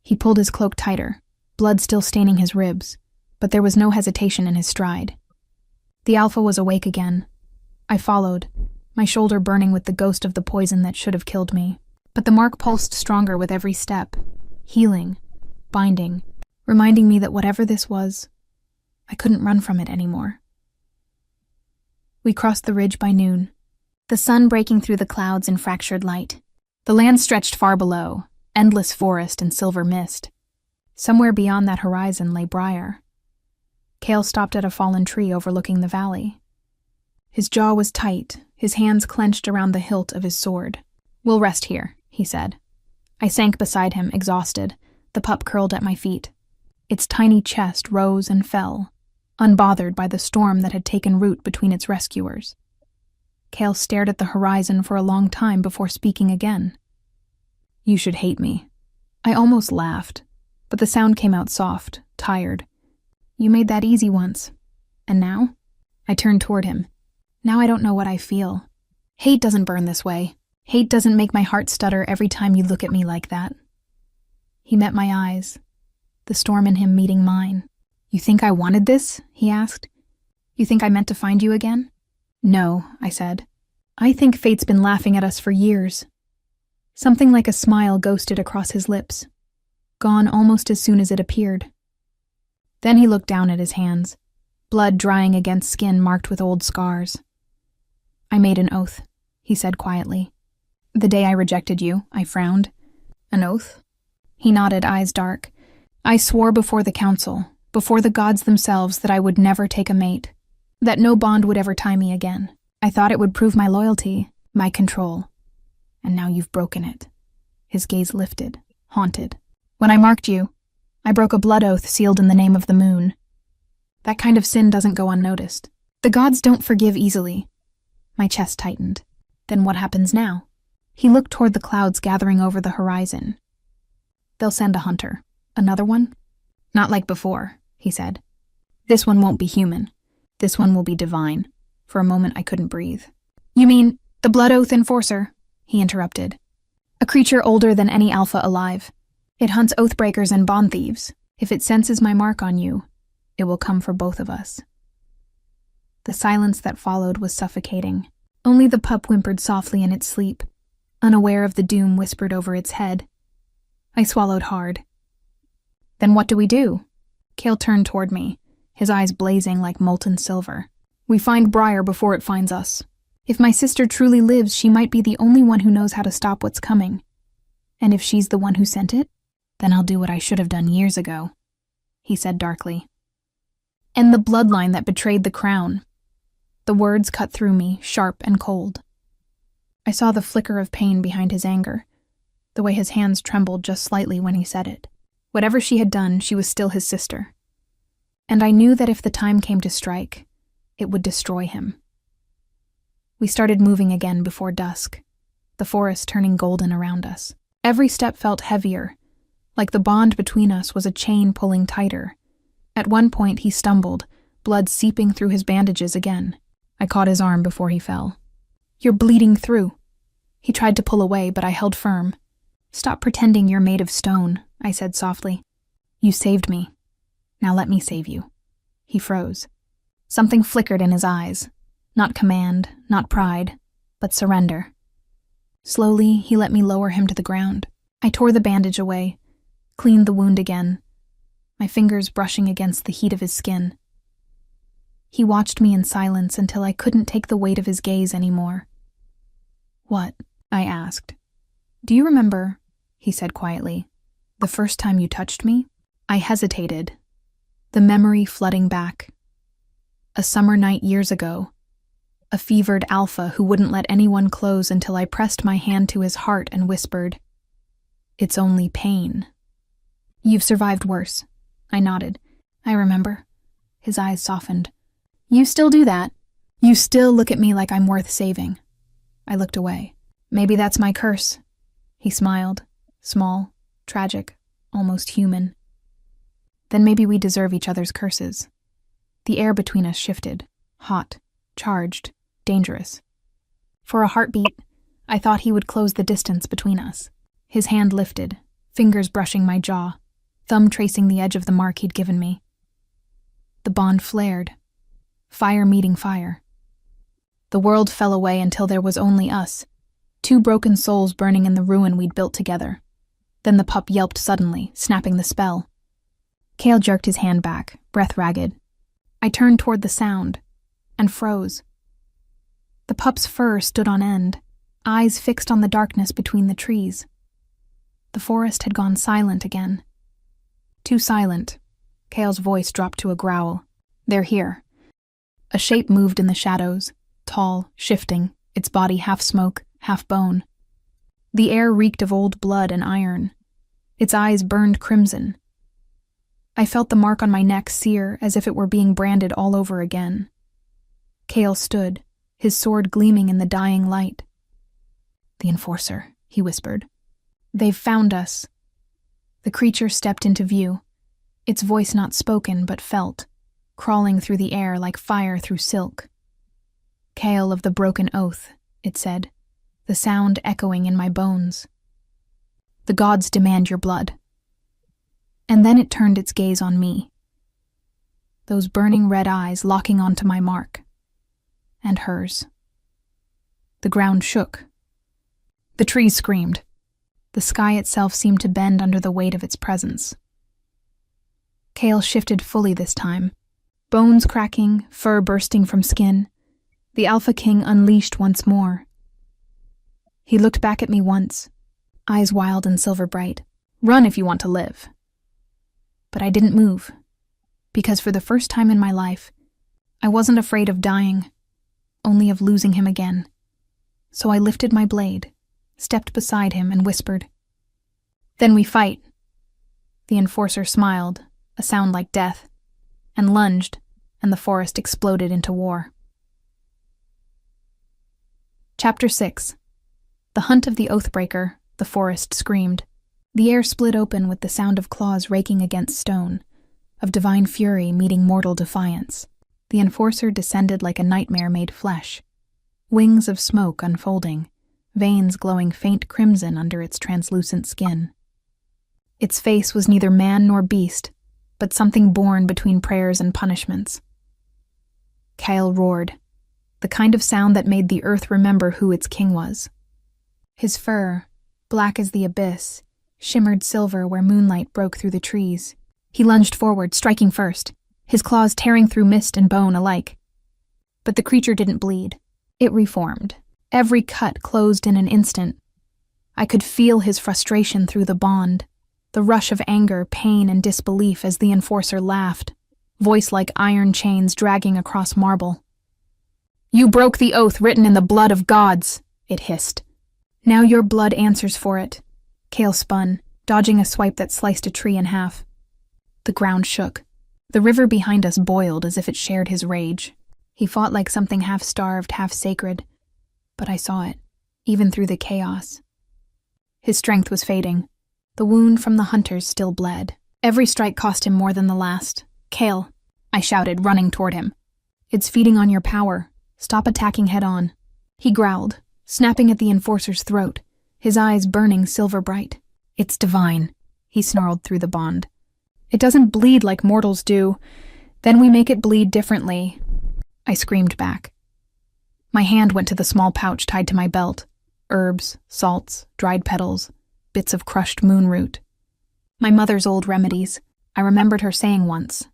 He pulled his cloak tighter, blood still staining his ribs, but there was no hesitation in his stride. The Alpha was awake again. I followed, my shoulder burning with the ghost of the poison that should have killed me. But the mark pulsed stronger with every step, healing, binding, reminding me that whatever this was, I couldn't run from it anymore. We crossed the ridge by noon, the sun breaking through the clouds in fractured light. The land stretched far below, endless forest and silver mist. Somewhere beyond that horizon lay Briar. Kale stopped at a fallen tree overlooking the valley. His jaw was tight, his hands clenched around the hilt of his sword. "We'll rest here," he said. I sank beside him, exhausted, the pup curled at my feet. Its tiny chest rose and fell, unbothered by the storm that had taken root between its rescuers. Kale stared at the horizon for a long time before speaking again. "You should hate me." I almost laughed, but the sound came out soft, tired. "You made that easy once. And now?" I turned toward him. "Now I don't know what I feel. Hate doesn't burn this way. Hate doesn't make my heart stutter every time you look at me like that." He met my eyes, the storm in him meeting mine. "You think I wanted this?" he asked. "You think I meant to find you again?" "No," I said. "I think fate's been laughing at us for years." Something like a smile ghosted across his lips, gone almost as soon as it appeared. Then he looked down at his hands, blood drying against skin marked with old scars. "I made an oath," he said quietly. "The day I rejected you," I frowned. "An oath?" He nodded, eyes dark. "I swore before the Council, before the gods themselves, that I would never take a mate, that no bond would ever tie me again. I thought it would prove my loyalty, my control. And now you've broken it." His gaze lifted, haunted. "When I marked you, I broke a blood oath sealed in the name of the moon. That kind of sin doesn't go unnoticed. The gods don't forgive easily." My chest tightened. "Then what happens now?" He looked toward the clouds gathering over the horizon. "They'll send a hunter. Another one?" "Not like before," he said. "This one won't be human. This one will be divine." For a moment I couldn't breathe. "You mean the blood oath enforcer?" he interrupted. "A creature older than any alpha alive. It hunts oathbreakers and bond thieves. If it senses my mark on you, it will come for both of us." The silence that followed was suffocating. Only the pup whimpered softly in its sleep, unaware of the doom whispered over its head. I swallowed hard. "Then what do we do?" Kale turned toward me, his eyes blazing like molten silver. "We find Briar before it finds us. If my sister truly lives, she might be the only one who knows how to stop what's coming. And if she's the one who sent it, then I'll do what I should have done years ago, he said darkly. And the bloodline that betrayed the crown. The words cut through me, sharp and cold. I saw the flicker of pain behind his anger, the way his hands trembled just slightly when he said it. Whatever she had done, she was still his sister. And I knew that if the time came to strike, it would destroy him. We started moving again before dusk, the forest turning golden around us. Every step felt heavier, like the bond between us was a chain pulling tighter. At one point he stumbled, blood seeping through his bandages again. I caught his arm before he fell. "You're bleeding through." He tried to pull away, but I held firm. "Stop pretending you're made of stone," I said softly. "You saved me. Now let me save you." He froze. Something flickered in his eyes. Not command, not pride, but surrender. Slowly, he let me lower him to the ground. I tore the bandage away, cleaned the wound again, my fingers brushing against the heat of his skin. He watched me in silence until I couldn't take the weight of his gaze anymore. "What?" I asked. "Do you remember," he said quietly, "the first time you touched me?" I hesitated, the memory flooding back. A summer night years ago, a fevered alpha who wouldn't let anyone close until I pressed my hand to his heart and whispered, "It's only pain." "You've survived worse." I nodded. "I remember." His eyes softened. "You still do that. You still look at me like I'm worth saving." I looked away. "Maybe that's my curse." He smiled, small, tragic, almost human. "Then maybe we deserve each other's curses." The air between us shifted, hot, charged, dangerous. For a heartbeat, I thought he would close the distance between us. His hand lifted, fingers brushing my jaw, thumb tracing the edge of the mark he'd given me. The bond flared, fire meeting fire. The world fell away until there was only us, two broken souls burning in the ruin we'd built together. Then the pup yelped suddenly, snapping the spell. Cale jerked his hand back, breath ragged. I turned toward the sound, and froze. The pup's fur stood on end, eyes fixed on the darkness between the trees. The forest had gone silent again. Too silent. Cale's voice dropped to a growl. "They're here." A shape moved in the shadows, tall, shifting, its body half smoke, half bone. The air reeked of old blood and iron. Its eyes burned crimson. I felt the mark on my neck sear as if it were being branded all over again. Cale stood, his sword gleaming in the dying light. "The Enforcer," he whispered. "They've found us." The creature stepped into view, its voice not spoken but felt, crawling through the air like fire through silk. "Cale of the Broken Oath," it said, the sound echoing in my bones. "The gods demand your blood." And then it turned its gaze on me. Those burning red eyes locking onto my mark. And hers. The ground shook. The trees screamed. The sky itself seemed to bend under the weight of its presence. Cale shifted fully this time. Bones cracking, fur bursting from skin. The Alpha King unleashed once more. He looked back at me once, eyes wild and silver bright. "Run if you want to live." But I didn't move, because for the first time in my life, I wasn't afraid of dying, only of losing him again. So I lifted my blade, stepped beside him, and whispered, "Then we fight." The Enforcer smiled, a sound like death, and lunged, and the forest exploded into war. Chapter 6. The Hunt of the Oathbreaker, the forest screamed. The air split open with the sound of claws raking against stone, of divine fury meeting mortal defiance. The Enforcer descended like a nightmare made flesh, wings of smoke unfolding, veins glowing faint crimson under its translucent skin. Its face was neither man nor beast, but something born between prayers and punishments. Cale roared, the kind of sound that made the earth remember who its king was. His fur, black as the abyss, shimmered silver where moonlight broke through the trees. He lunged forward, striking first, his claws tearing through mist and bone alike. But the creature didn't bleed. It reformed. Every cut closed in an instant. I could feel his frustration through the bond, the rush of anger, pain, and disbelief as the enforcer laughed, voice like iron chains dragging across marble. "You broke the oath written in the blood of gods," it hissed. "Now your blood answers for it." Cale spun, dodging a swipe that sliced a tree in half. The ground shook. The river behind us boiled as if it shared his rage. He fought like something half-starved, half-sacred, but I saw it, even through the chaos. His strength was fading. The wound from the hunters still bled. Every strike cost him more than the last. "Cale," I shouted, running toward him. "It's feeding on your power. Stop attacking head-on." He growled, snapping at the enforcer's throat, his eyes burning silver-bright. "It's divine," he snarled through the bond. "It doesn't bleed like mortals do. Then we make it bleed differently." I screamed back. My hand went to the small pouch tied to my belt. Herbs, salts, dried petals, bits of crushed moonroot. My mother's old remedies. I remembered her saying once,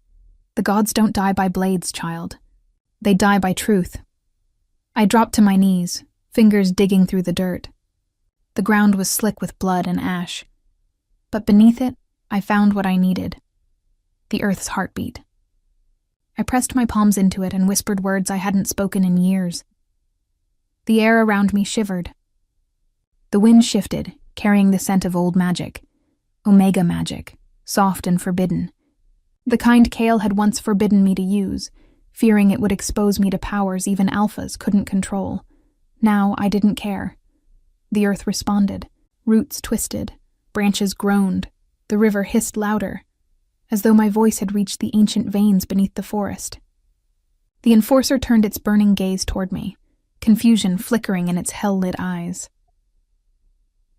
"The gods don't die by blades, child. They die by truth." I dropped to my knees, fingers digging through the dirt. The ground was slick with blood and ash. But beneath it, I found what I needed. The earth's heartbeat. I pressed my palms into it and whispered words I hadn't spoken in years. The air around me shivered. The wind shifted, carrying the scent of old magic. Omega magic, soft and forbidden. The kind Cale had once forbidden me to use, fearing it would expose me to powers even alphas couldn't control. Now I didn't care. The earth responded. Roots twisted, branches groaned, the river hissed louder, as though my voice had reached the ancient veins beneath the forest. The enforcer turned its burning gaze toward me, confusion flickering in its hell-lit eyes.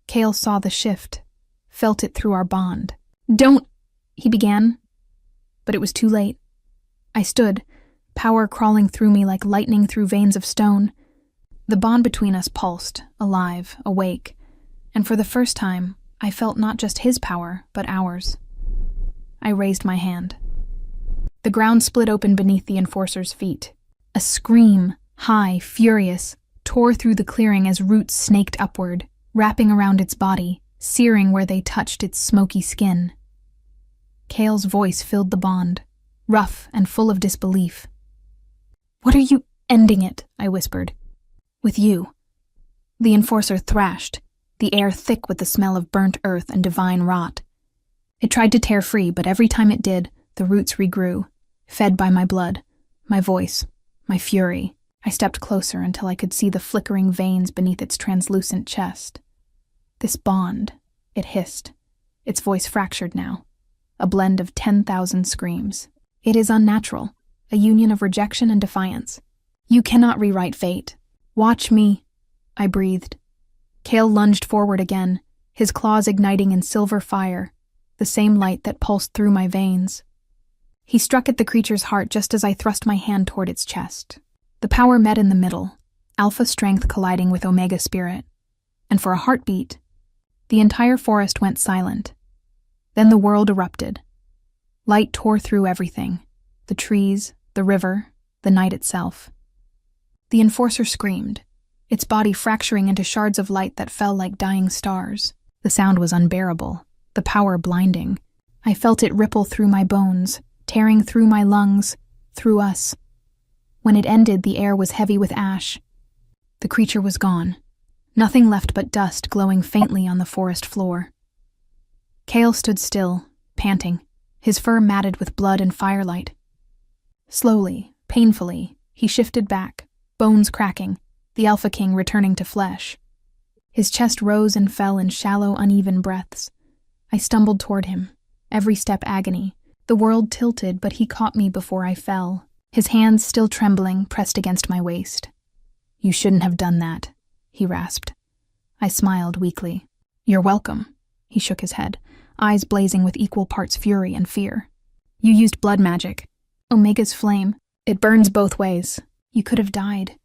Cale saw the shift, felt it through our bond. "Don't," he began, but it was too late. I stood, power crawling through me like lightning through veins of stone. The bond between us pulsed, alive, awake, and for the first time, I felt not just his power, but ours. I raised my hand. The ground split open beneath the enforcer's feet. A scream, high, furious, tore through the clearing as roots snaked upward, wrapping around its body, searing where they touched its smoky skin. Cale's voice filled the bond, rough and full of disbelief. "What are you—" "Ending it," I whispered. "With you." The enforcer thrashed, the air thick with the smell of burnt earth and divine rot. It tried to tear free, but every time it did, the roots regrew, fed by my blood, my voice, my fury. I stepped closer until I could see the flickering veins beneath its translucent chest. "This bond," it hissed, its voice fractured now, a blend of 10,000 screams. "It is unnatural, a union of rejection and defiance. You cannot rewrite fate. Watch me," I breathed. Cale lunged forward again, his claws igniting in silver fire, the same light that pulsed through my veins. He struck at the creature's heart just as I thrust my hand toward its chest. The power met in the middle, alpha strength colliding with omega spirit, and for a heartbeat, the entire forest went silent. Then the world erupted. Light tore through everything, the trees, the river, the night itself. The enforcer screamed, its body fracturing into shards of light that fell like dying stars. The sound was unbearable, the power blinding. I felt it ripple through my bones, tearing through my lungs, through us. When it ended, the air was heavy with ash. The creature was gone, nothing left but dust glowing faintly on the forest floor. Cale stood still, panting, his fur matted with blood and firelight. Slowly, painfully, he shifted back, bones cracking, the Alpha King returning to flesh. His chest rose and fell in shallow, uneven breaths. I stumbled toward him, every step agony. The world tilted, but he caught me before I fell, his hands still trembling, pressed against my waist. "You shouldn't have done that," he rasped. I smiled weakly. "You're welcome." He shook his head, eyes blazing with equal parts fury and fear. "You used blood magic. Omega's flame. It burns both ways. You could have died.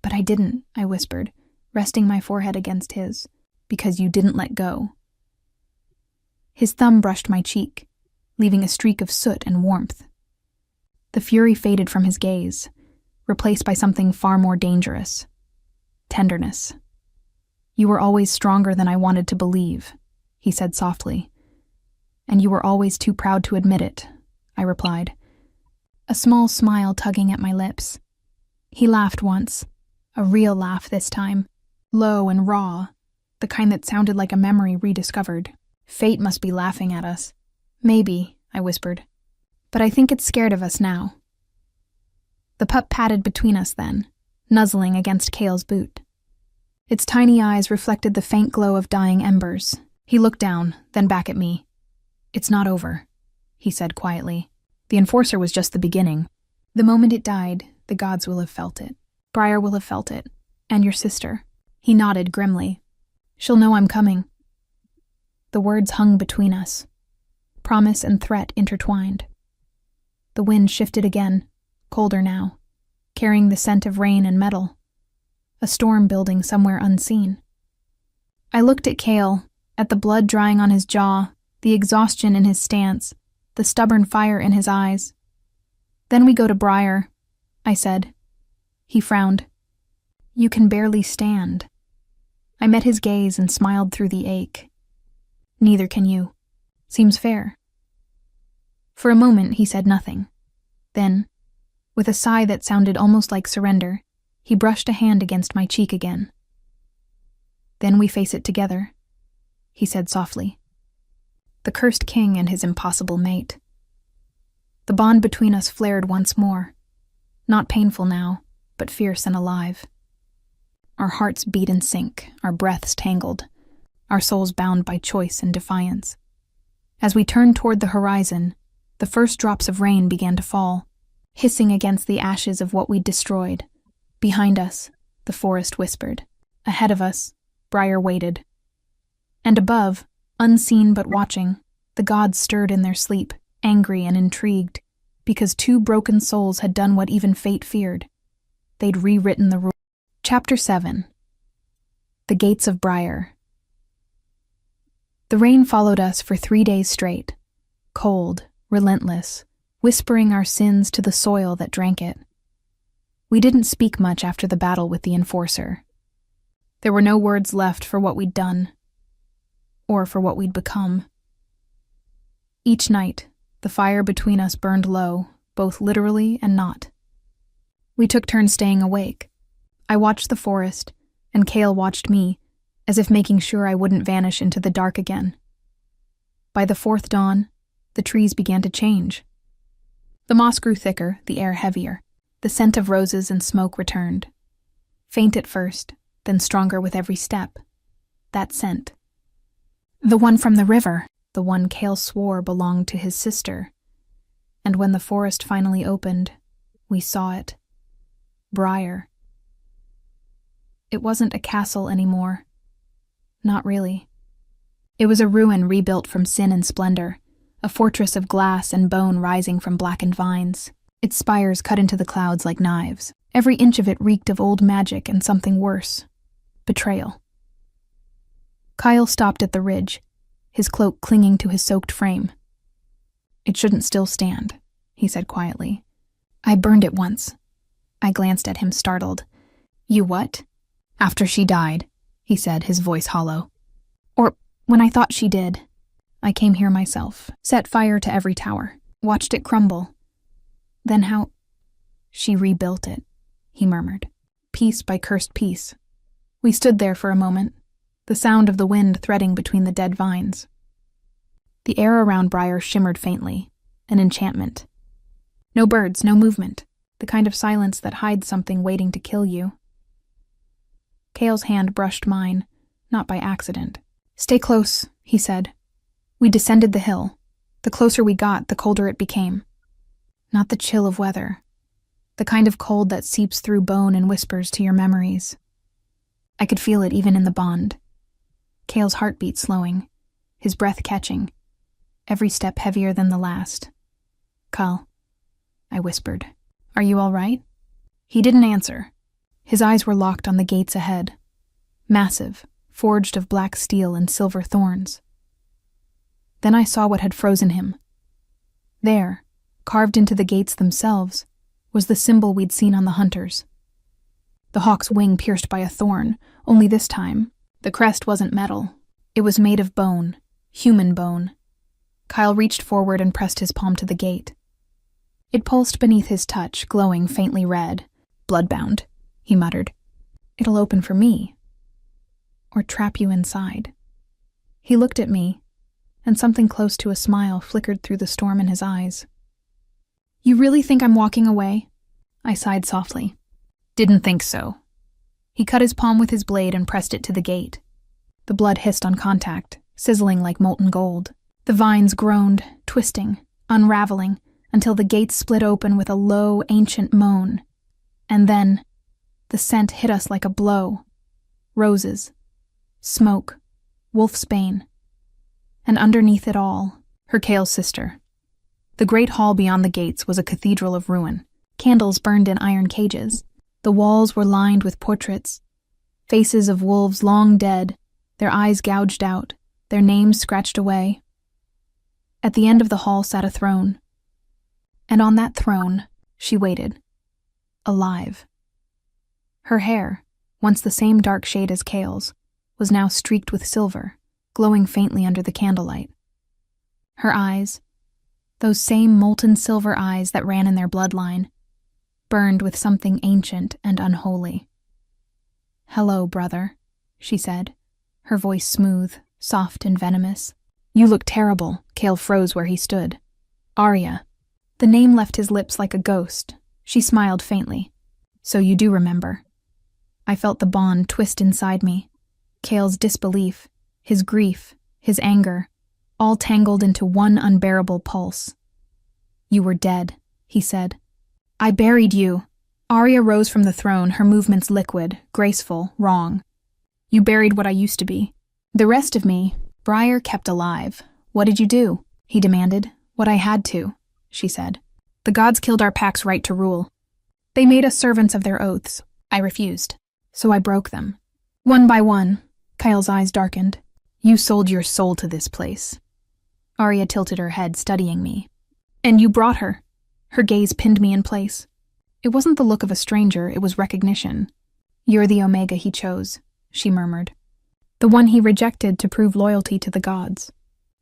But I didn't," I whispered, resting my forehead against his, "because you didn't let go." His thumb brushed my cheek, leaving a streak of soot and warmth. The fury faded from his gaze, replaced by something far more dangerous, tenderness. "You were always stronger than I wanted to believe," he said softly. "And you were always too proud to admit it," I replied, a small smile tugging at my lips. He laughed once, a real laugh this time, low and raw, the kind that sounded like a memory rediscovered. "Fate must be laughing at us." "Maybe," I whispered, "but I think it's scared of us now." The pup padded between us then, nuzzling against Kale's boot. Its tiny eyes reflected the faint glow of dying embers. He looked down, then back at me. "It's not over," he said quietly. "The Enforcer was just the beginning. The moment it died, the gods will have felt it. Briar will have felt it. And your sister." He nodded grimly. "She'll know I'm coming." The words hung between us. Promise and threat intertwined. The wind shifted again, colder now, carrying the scent of rain and metal. A storm building somewhere unseen. I looked at Kale, at the blood drying on his jaw, the exhaustion in his stance, the stubborn fire in his eyes. "Then we go to Briar," I said. He frowned. "You can barely stand." I met his gaze and smiled through the ache. "Neither can you. Seems fair." For a moment he said nothing. Then, with a sigh that sounded almost like surrender, he brushed a hand against my cheek again. "Then we face it together," he said softly. "The cursed king and his impossible mate." The bond between us flared once more, not painful now, but fierce and alive. Our hearts beat in sync, our breaths tangled, our souls bound by choice and defiance. As we turned toward the horizon, the first drops of rain began to fall, hissing against the ashes of what we'd destroyed. Behind us, the forest whispered. Ahead of us, Briar waited. And above, unseen but watching, the gods stirred in their sleep, angry and intrigued, because two broken souls had done what even fate feared. They'd rewritten the rules. Chapter 7. The Gates of Briar. The rain followed us for 3 days straight, cold, relentless, whispering our sins to the soil that drank it. We didn't speak much after the battle with the Enforcer. There were no words left for what we'd done, or for what we'd become. Each night, the fire between us burned low, both literally and not. We took turns staying awake. I watched the forest, and Kale watched me, as if making sure I wouldn't vanish into the dark again. By the fourth dawn, the trees began to change. The moss grew thicker, the air heavier. The scent of roses and smoke returned. Faint at first, then stronger with every step. That scent. The one from the river, the one Kale swore belonged to his sister. And when the forest finally opened, we saw it. Briar. It wasn't a castle anymore. Not really. It was a ruin rebuilt from sin and splendor, a fortress of glass and bone rising from blackened vines, its spires cut into the clouds like knives. Every inch of it reeked of old magic and something worse. Betrayal. Kyle stopped at the ridge, his cloak clinging to his soaked frame. "It shouldn't still stand," he said quietly. "I burned it once." I glanced at him, startled. "You what?" "After she died," he said, his voice hollow. "Or when I thought she did. I came here myself, set fire to every tower, watched it crumble. Then how—" "She rebuilt it," he murmured, piece by cursed piece. We stood there for a moment, the sound of the wind threading between the dead vines. The air around Briar shimmered faintly, an enchantment. No birds, no movement, the kind of silence that hides something waiting to kill you. Kale's hand brushed mine, not by accident. "Stay close," he said. We descended the hill. The closer we got, the colder it became. Not the chill of weather. The kind of cold that seeps through bone and whispers to your memories. I could feel it even in the bond. Kale's heartbeat slowing, his breath catching, every step heavier than the last. "Kyle," I whispered, "are you all right?" He didn't answer. His eyes were locked on the gates ahead, massive, forged of black steel and silver thorns. Then I saw what had frozen him. There, carved into the gates themselves, was the symbol we'd seen on the hunters. the hawk's wing pierced by a thorn, only this time, the crest wasn't metal. It was made of bone, human bone. Kyle reached forward and pressed his palm to the gate. It pulsed beneath his touch, glowing faintly red. "Bloodbound," he muttered. "It'll open for me. Or trap you inside." He looked at me, and something close to a smile flickered through the storm in his eyes. "You really think I'm walking away?" I sighed softly. "Didn't think so." He cut his palm with his blade and pressed it to the gate. The blood hissed on contact, sizzling like molten gold. The vines groaned, twisting, unraveling, until the gate split open with a low, ancient moan. And then, the scent hit us like a blow. Roses, smoke, wolfsbane. And underneath it all, her Kale's sister. The great hall beyond the gates was a cathedral of ruin. Candles burned in iron cages. The walls were lined with portraits, faces of wolves long dead, their eyes gouged out, their names scratched away. At the end of the hall sat a throne, and on that throne she waited, alive. Her hair, once the same dark shade as Kale's, was now streaked with silver, glowing faintly under the candlelight. Her eyes, those same molten silver eyes that ran in their bloodline, burned with something ancient and unholy. "Hello, brother," she said, her voice smooth, soft and venomous. "You look terrible." Kale froze where he stood. "Arya." The name left his lips like a ghost. She smiled faintly. "So you do remember." I felt the bond twist inside me. Kale's disbelief, his grief, his anger, all tangled into one unbearable pulse. "You were dead," he said. "I buried you." Arya rose from the throne, her movements liquid, graceful, wrong. "You buried what I used to be. The rest of me, Briar kept alive." "What did you do?" he demanded. "What I had to," she said. "The gods killed our pack's right to rule. They made us servants of their oaths. I refused. So I broke them. One by one." Kyle's eyes darkened. "You sold your soul to this place." Arya tilted her head, studying me. "And you brought her." Her gaze pinned me in place. It wasn't the look of a stranger, it was recognition. "You're the Omega he chose," she murmured. "The one he rejected to prove loyalty to the gods.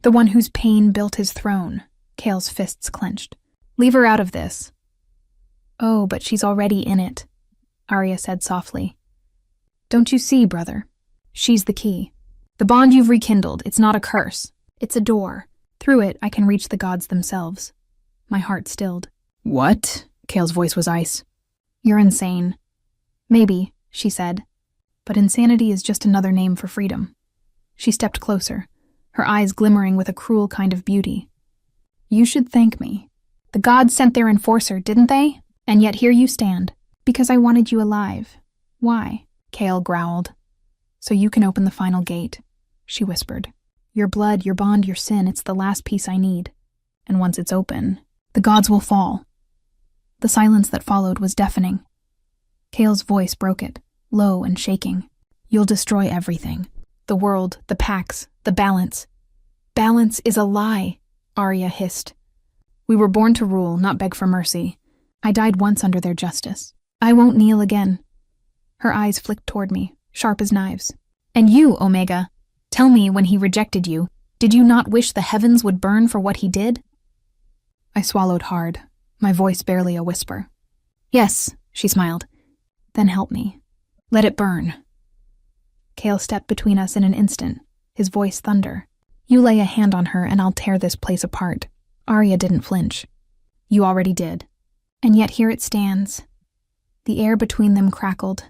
The one whose pain built his throne." Kale's fists clenched. "Leave her out of this." "Oh, but she's already in it," Arya said softly. "Don't you see, brother? She's the key. The bond you've rekindled, it's not a curse. It's a door. Through it, I can reach the gods themselves." My heart stilled. "What?" Kale's voice was ice. "You're insane." "Maybe," she said. "But insanity is just another name for freedom." She stepped closer, her eyes glimmering with a cruel kind of beauty. "You should thank me. The gods sent their enforcer, didn't they? And yet here you stand. Because I wanted you alive. Why?" Kale growled. "So you can open the final gate," she whispered. "Your blood, your bond, your sin, it's the last piece I need. And once it's open, the gods will fall." The silence that followed was deafening. Kale's voice broke it, low and shaking. "You'll destroy everything. The world, the packs, the balance." "Balance is a lie," Arya hissed. "We were born to rule, not beg for mercy. I died once under their justice. I won't kneel again." Her eyes flicked toward me, sharp as knives. "And you, Omega, tell me, when he rejected you, did you not wish the heavens would burn for what he did?" I swallowed hard, my voice barely a whisper. "Yes," she smiled. "Then help me. Let it burn." Kale stepped between us in an instant, his voice thunder. "You lay a hand on her and I'll tear this place apart." Arya didn't flinch. "You already did." And yet here it stands. The air between them crackled.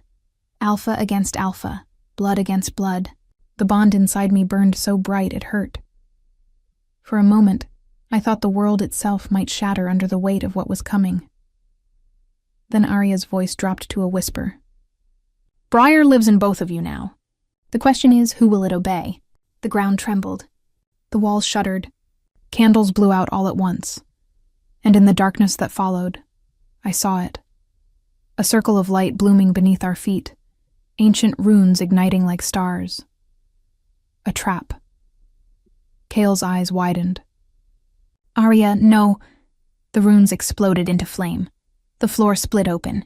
Alpha against alpha, blood against blood. The bond inside me burned so bright it hurt. For a moment, I thought the world itself might shatter under the weight of what was coming. Then Arya's voice dropped to a whisper. "Briar lives in both of you now. The question is, who will it obey?" The ground trembled. The walls shuddered. Candles blew out all at once. And in the darkness that followed, I saw it. A circle of light blooming beneath our feet, ancient runes igniting like stars. A trap. Kale's eyes widened. "Arya, no." The runes exploded into flame. The floor split open.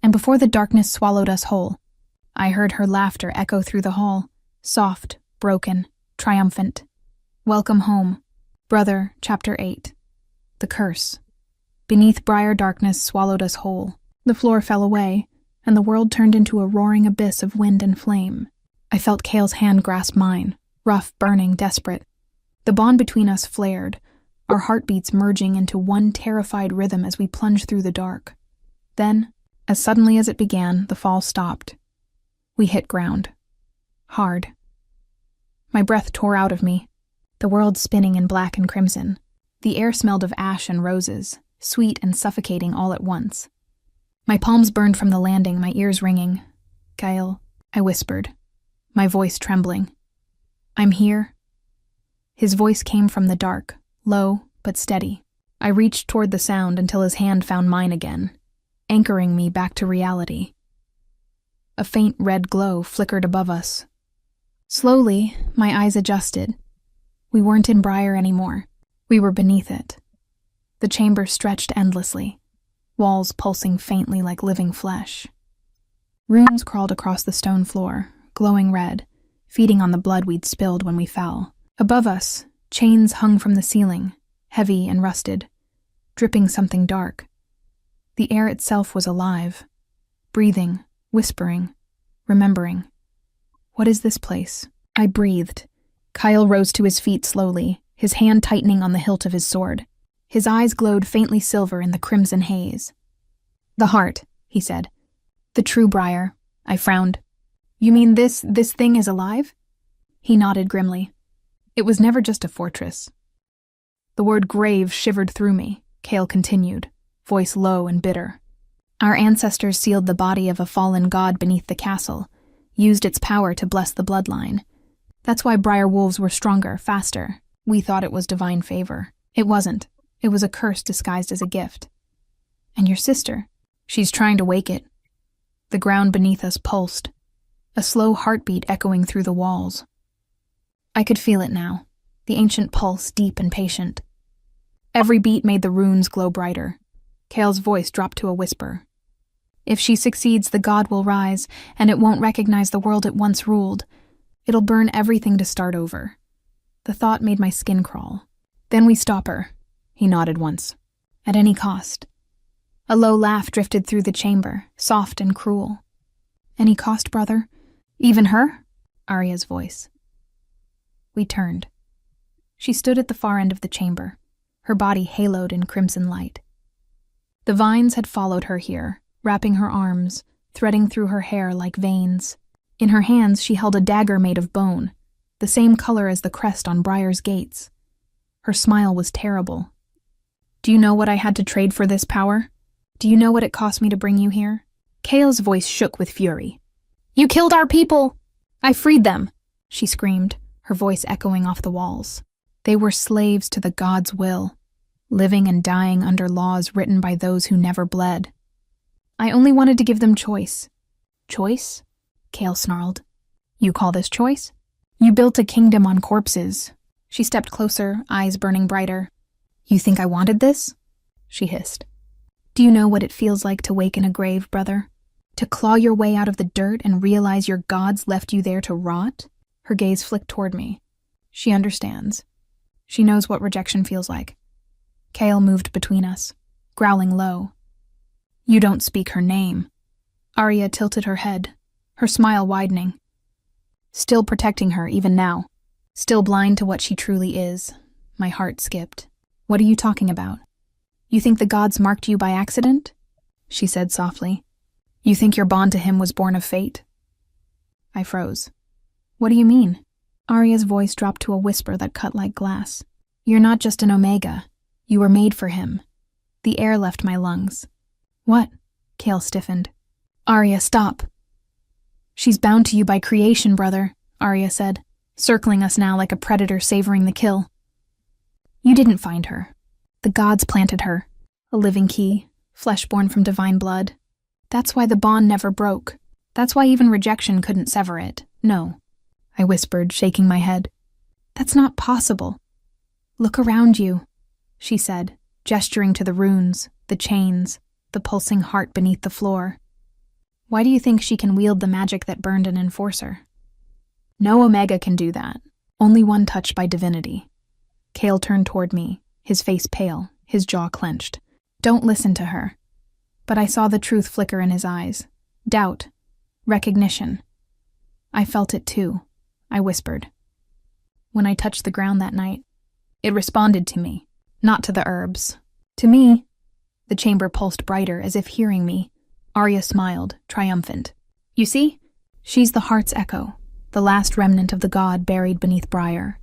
And before the darkness swallowed us whole, I heard her laughter echo through the hall, soft, broken, triumphant. Welcome home. Brother, Chapter 8. The Curse. Beneath briar darkness swallowed us whole. The floor fell away, and the world turned into a roaring abyss of wind and flame. I felt Kale's hand grasp mine, rough, burning, desperate. The bond between us flared, our heartbeats merging into one terrified rhythm as we plunged through the dark. Then, as suddenly as it began, the fall stopped. We hit ground. Hard. My breath tore out of me, the world spinning in black and crimson. The air smelled of ash and roses, sweet and suffocating all at once. My palms burned from the landing, my ears ringing. "Kyle," I whispered, my voice trembling. "I'm here." His voice came from the dark, low but steady. I reached toward the sound until his hand found mine again, anchoring me back to reality. A faint red glow flickered above us. Slowly, my eyes adjusted. We weren't in Briar anymore. We were beneath it. The chamber stretched endlessly, walls pulsing faintly like living flesh. Runes crawled across the stone floor, glowing red, feeding on the blood we'd spilled when we fell. Above us, chains hung from the ceiling, heavy and rusted, dripping something dark. The air itself was alive, breathing, whispering, remembering. "What is this place?" I breathed. Kyle rose to his feet slowly, his hand tightening on the hilt of his sword. His eyes glowed faintly silver in the crimson haze. "The heart," he said. "The true Briar." I frowned. "You mean this thing is alive?" He nodded grimly. "It was never just a fortress." The word grave shivered through me, Kale continued, voice low and bitter. "Our ancestors sealed the body of a fallen god beneath the castle, used its power to bless the bloodline. That's why Briar wolves were stronger, faster. We thought it was divine favor. It wasn't. It was a curse disguised as a gift. And your sister, she's trying to wake it." The ground beneath us pulsed, a slow heartbeat echoing through the walls. I could feel it now, the ancient pulse deep and patient. Every beat made the runes glow brighter. Kale's voice dropped to a whisper. "If she succeeds, the god will rise, and it won't recognize the world it once ruled. It'll burn everything to start over." The thought made my skin crawl. "Then we stop her," he nodded once. "At any cost." A low laugh drifted through the chamber, soft and cruel. "Any cost, brother? Even her?" Arya's voice. We turned. She stood at the far end of the chamber, her body haloed in crimson light. The vines had followed her here, wrapping her arms, threading through her hair like veins. In her hands she held a dagger made of bone, the same color as the crest on Briar's gates. Her smile was terrible. "Do you know what I had to trade for this power? Do you know what it cost me to bring you here?" Kale's voice shook with fury. "You killed our people! I freed them!" she screamed, her voice echoing off the walls. They were slaves to the god's will, living and dying under laws written by those who never bled. "I only wanted to give them choice." "Choice?" Kale snarled. "You call this choice? You built a kingdom on corpses." She stepped closer, eyes burning brighter. "You think I wanted this?" she hissed. "Do you know what it feels like to wake in a grave, brother? To claw your way out of the dirt and realize your gods left you there to rot?" Her gaze flicked toward me. She understands. She knows what rejection feels like. Kale moved between us, growling low. "You don't speak her name." Arya tilted her head, her smile widening. Still protecting her even now. Still blind to what she truly is. My heart skipped. "What are you talking about? You think the gods marked you by accident?" she said softly. "You think your bond to him was born of fate?" I froze. "What do you mean?" Arya's voice dropped to a whisper that cut like glass. "You're not just an Omega. You were made for him." The air left my lungs. "What?" Kale stiffened. "Arya, stop." "She's bound to you by creation, brother," Arya said, circling us now like a predator savoring the kill. "You didn't find her. The gods planted her. A living key, flesh born from divine blood. That's why the bond never broke. That's why even rejection couldn't sever it. No," I whispered, shaking my head. "That's not possible." "Look around you," she said, gesturing to the runes, the chains, the pulsing heart beneath the floor. Why do you think she can wield the magic that burned an enforcer? No Omega can do that. Only one touched by divinity. Cale turned toward me, his face pale, his jaw clenched. Don't listen to her. But I saw the truth flicker in his eyes. Doubt. Recognition. I felt it too, I whispered. When I touched the ground that night, it responded to me, not to the herbs. To me. The chamber pulsed brighter, as if hearing me. Arya smiled, triumphant. You see? She's the heart's echo, the last remnant of the god buried beneath Briar.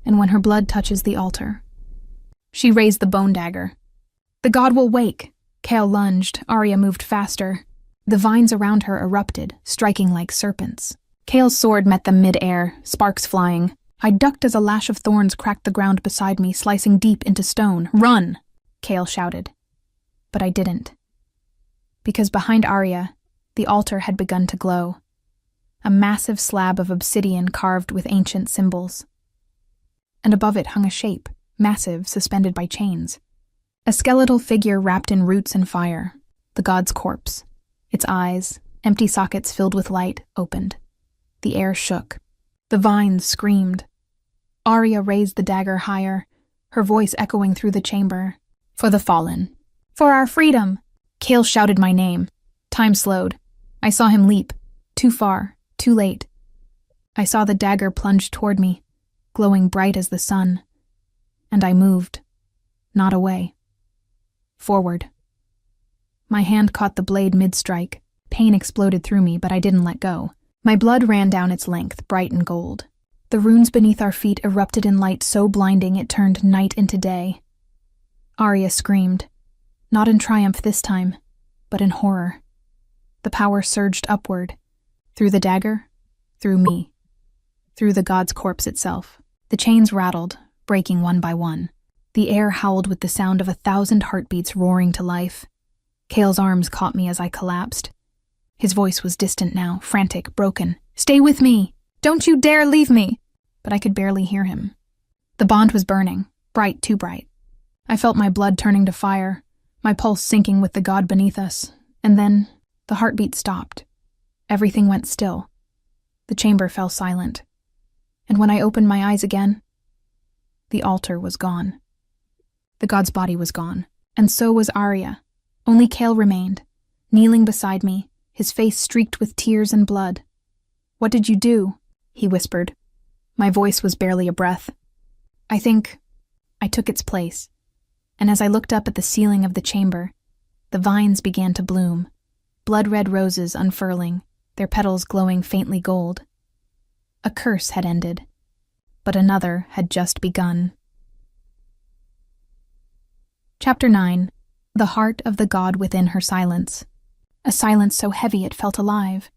And when her blood touches the altar... She raised the bone dagger. The god will wake. Cale lunged, Arya moved faster. The vines around her erupted, striking like serpents. Cale's sword met them mid-air, sparks flying. I ducked as a lash of thorns cracked the ground beside me, slicing deep into stone. Run! Cale shouted. But I didn't. Because behind Arya, the altar had begun to glow. A massive slab of obsidian carved with ancient symbols. And above it hung a shape, massive, suspended by chains. A skeletal figure wrapped in roots and fire, the god's corpse. Its eyes, empty sockets filled with light, opened. The air shook. The vines screamed. Arya raised the dagger higher, her voice echoing through the chamber. For the fallen. For our freedom! Cale shouted my name. Time slowed. I saw him leap. Too far, too late. I saw the dagger plunge toward me, glowing bright as the sun. And I moved. Not away. Forward. My hand caught the blade mid-strike. Pain exploded through me, but I didn't let go. My blood ran down its length, bright and gold. The runes beneath our feet erupted in light so blinding it turned night into day. Arya screamed. Not in triumph this time, but in horror. The power surged upward. Through the dagger, through me. Through the god's corpse itself. The chains rattled, breaking one by one. The air howled with the sound of 1,000 heartbeats roaring to life. Cale's arms caught me as I collapsed. His voice was distant now, frantic, broken. Stay with me! Don't you dare leave me! But I could barely hear him. The bond was burning, bright, too bright. I felt my blood turning to fire, my pulse sinking with the god beneath us. And then, the heartbeat stopped. Everything went still. The chamber fell silent. And when I opened my eyes again, the altar was gone. The god's body was gone, and so was Arya. Only Cale remained, kneeling beside me, his face streaked with tears and blood. What did you do? He whispered. My voice was barely a breath. I think I took its place, and as I looked up at the ceiling of the chamber, the vines began to bloom, blood-red roses unfurling, their petals glowing faintly gold. A curse had ended, but another had just begun. Chapter 9. The Heart of the God Within Her Silence. A silence so heavy it felt alive,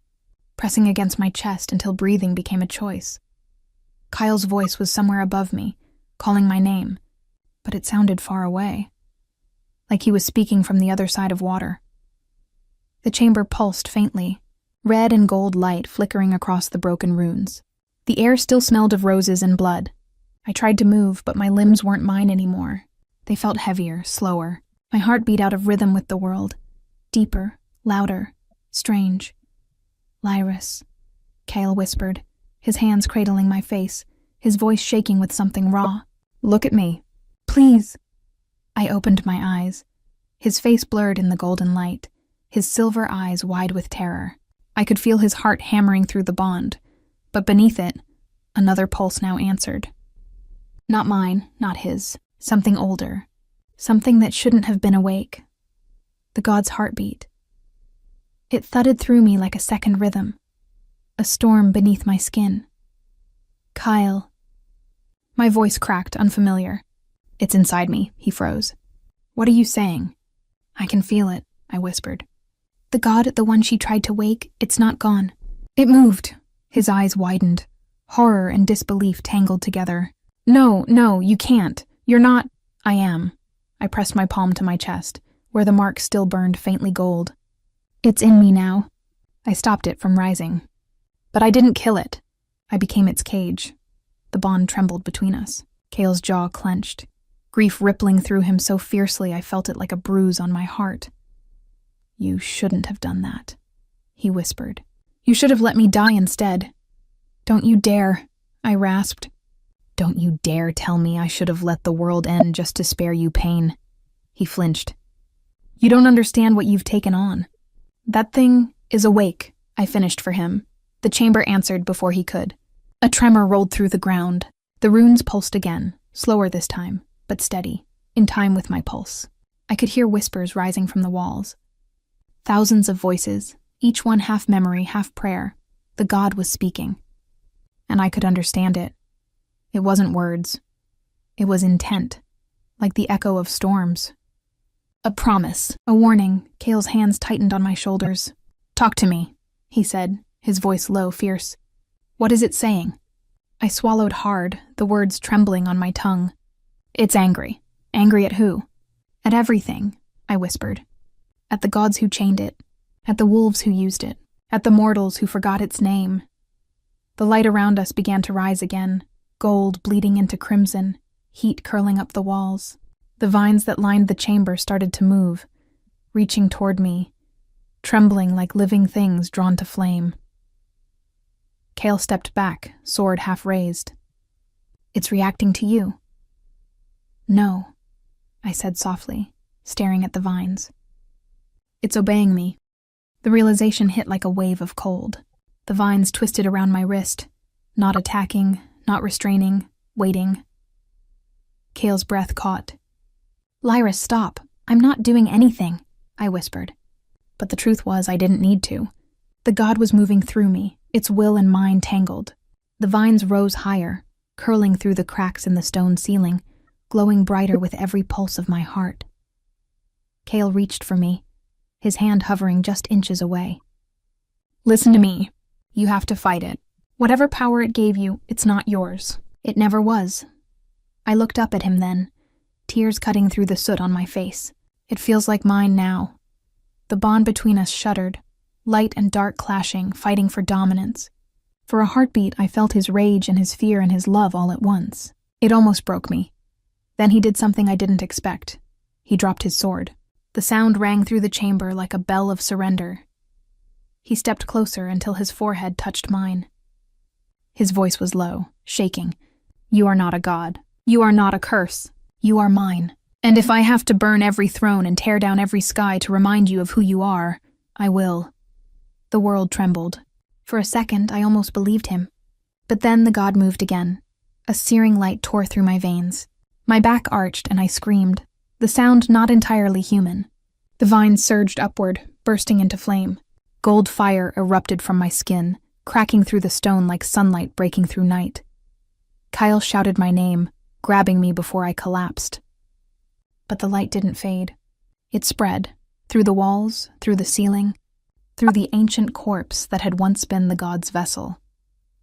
pressing against my chest until breathing became a choice. Kyle's voice was somewhere above me, calling my name, but it sounded far away, like he was speaking from the other side of water. The chamber pulsed faintly, red and gold light flickering across the broken runes. The air still smelled of roses and blood. I tried to move, but my limbs weren't mine anymore. They felt heavier, slower. My heart beat out of rhythm with the world. Deeper, louder, strange. Lyris, Cale whispered, his hands cradling my face, his voice shaking with something raw. Look at me. Please. I opened my eyes. His face blurred in the golden light, his silver eyes wide with terror. I could feel his heart hammering through the bond, but beneath it, another pulse now answered. Not mine, not his. Something older. Something that shouldn't have been awake. The god's heartbeat. It thudded through me like a second rhythm. A storm beneath my skin. Kyle. My voice cracked, unfamiliar. It's inside me, he froze. What are you saying? I can feel it, I whispered. The god, the one she tried to wake, it's not gone. It moved. His eyes widened. Horror and disbelief tangled together. No, you can't. You're not. I am. I pressed my palm to my chest, where the mark still burned faintly gold. It's in me now. I stopped it from rising. But I didn't kill it. I became its cage. The bond trembled between us. Cale's jaw clenched. Grief rippling through him so fiercely I felt it like a bruise on my heart. You shouldn't have done that. he whispered. "You should have let me die instead." "Don't you dare," I rasped. "Don't you dare tell me I should have let the world end just to spare you pain." He flinched. "You don't understand what you've taken on." "That thing is awake," I finished for him. The chamber answered before he could. A tremor rolled through the ground. The runes pulsed again, slower this time, but steady, in time with my pulse. I could hear whispers rising from the walls. Thousands of voices, each one half memory, half prayer. The god was speaking. And I could understand it. It wasn't words. It was intent, like the echo of storms. A promise, a warning. Kale's hands tightened on my shoulders. "Talk to me," he said, his voice low, fierce. "What is it saying?" I swallowed hard, the words trembling on my tongue. "It's angry." "Angry at who?" "At everything," I whispered. "At the gods who chained it. At the wolves who used it. At the mortals who forgot its name." The light around us began to rise again, gold bleeding into crimson, heat curling up the walls. The vines that lined the chamber started to move, reaching toward me, trembling like living things drawn to flame. Kale stepped back, sword half raised. "It's reacting to you." "No," I said softly, staring at the vines. "It's obeying me." The realization hit like a wave of cold. The vines twisted around my wrist, not attacking, not restraining, waiting. Kale's breath caught. "Lyra, stop. I'm not doing anything," I whispered. But the truth was I didn't need to. The god was moving through me, its will and mine tangled. The vines rose higher, curling through the cracks in the stone ceiling, glowing brighter with every pulse of my heart. Kale reached for me, his hand hovering just inches away. "Listen to me. You have to fight it. Whatever power it gave you, it's not yours. It never was." I looked up at him then, tears cutting through the soot on my face. "It feels like mine now." The bond between us shuddered, light and dark clashing, fighting for dominance. For a heartbeat, I felt his rage and his fear and his love all at once. It almost broke me. Then he did something I didn't expect. He dropped his sword. The sound rang through the chamber like a bell of surrender. He stepped closer until his forehead touched mine. His voice was low, shaking. "You are not a god. You are not a curse. You are mine. And if I have to burn every throne and tear down every sky to remind you of who you are, I will." The world trembled. For a second, I almost believed him. But then the god moved again. A searing light tore through my veins. My back arched and I screamed, the sound not entirely human. The vines surged upward, bursting into flame. Gold fire erupted from my skin, cracking through the stone like sunlight breaking through night. Kyle shouted my name, grabbing me before I collapsed. But the light didn't fade. It spread, through the walls, through the ceiling, through the ancient corpse that had once been the god's vessel.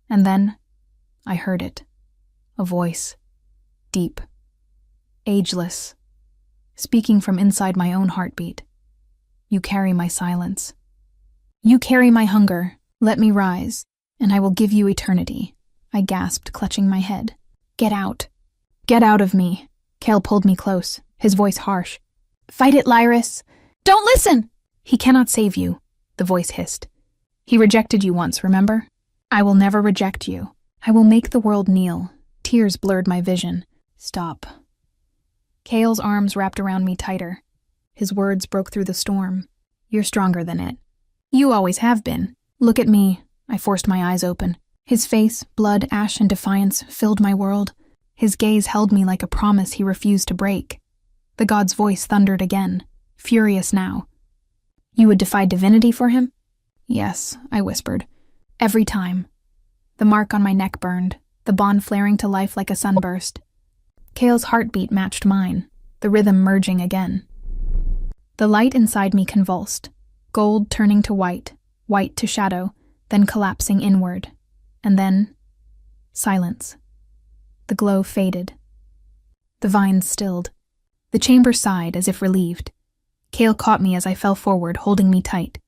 And then, I heard it. A voice. Deep. Ageless. Speaking from inside my own heartbeat. "You carry my silence. You carry my hunger. Let me rise, and I will give you eternity," I gasped, clutching my head. "Get out. Get out of me." Kale pulled me close, his voice harsh. "Fight it, Lyris. Don't listen!" "He cannot save you," the voice hissed. "He rejected you once, remember? I will never reject you. I will make the world kneel." Tears blurred my vision. "Stop." Kale's arms wrapped around me tighter. His words broke through the storm. "You're stronger than it. You always have been. Look at me." I forced my eyes open. His face, blood, ash, and defiance filled my world. His gaze held me like a promise he refused to break. The god's voice thundered again, furious now. "You would defy divinity for him?" "Yes," I whispered. "Every time." The mark on my neck burned, the bond flaring to life like a sunburst. Kale's heartbeat matched mine, the rhythm merging again. The light inside me convulsed, gold turning to white, white to shadow, then collapsing inward. And then, silence. The glow faded. The vines stilled. The chamber sighed as if relieved. Kale caught me as I fell forward, holding me tight.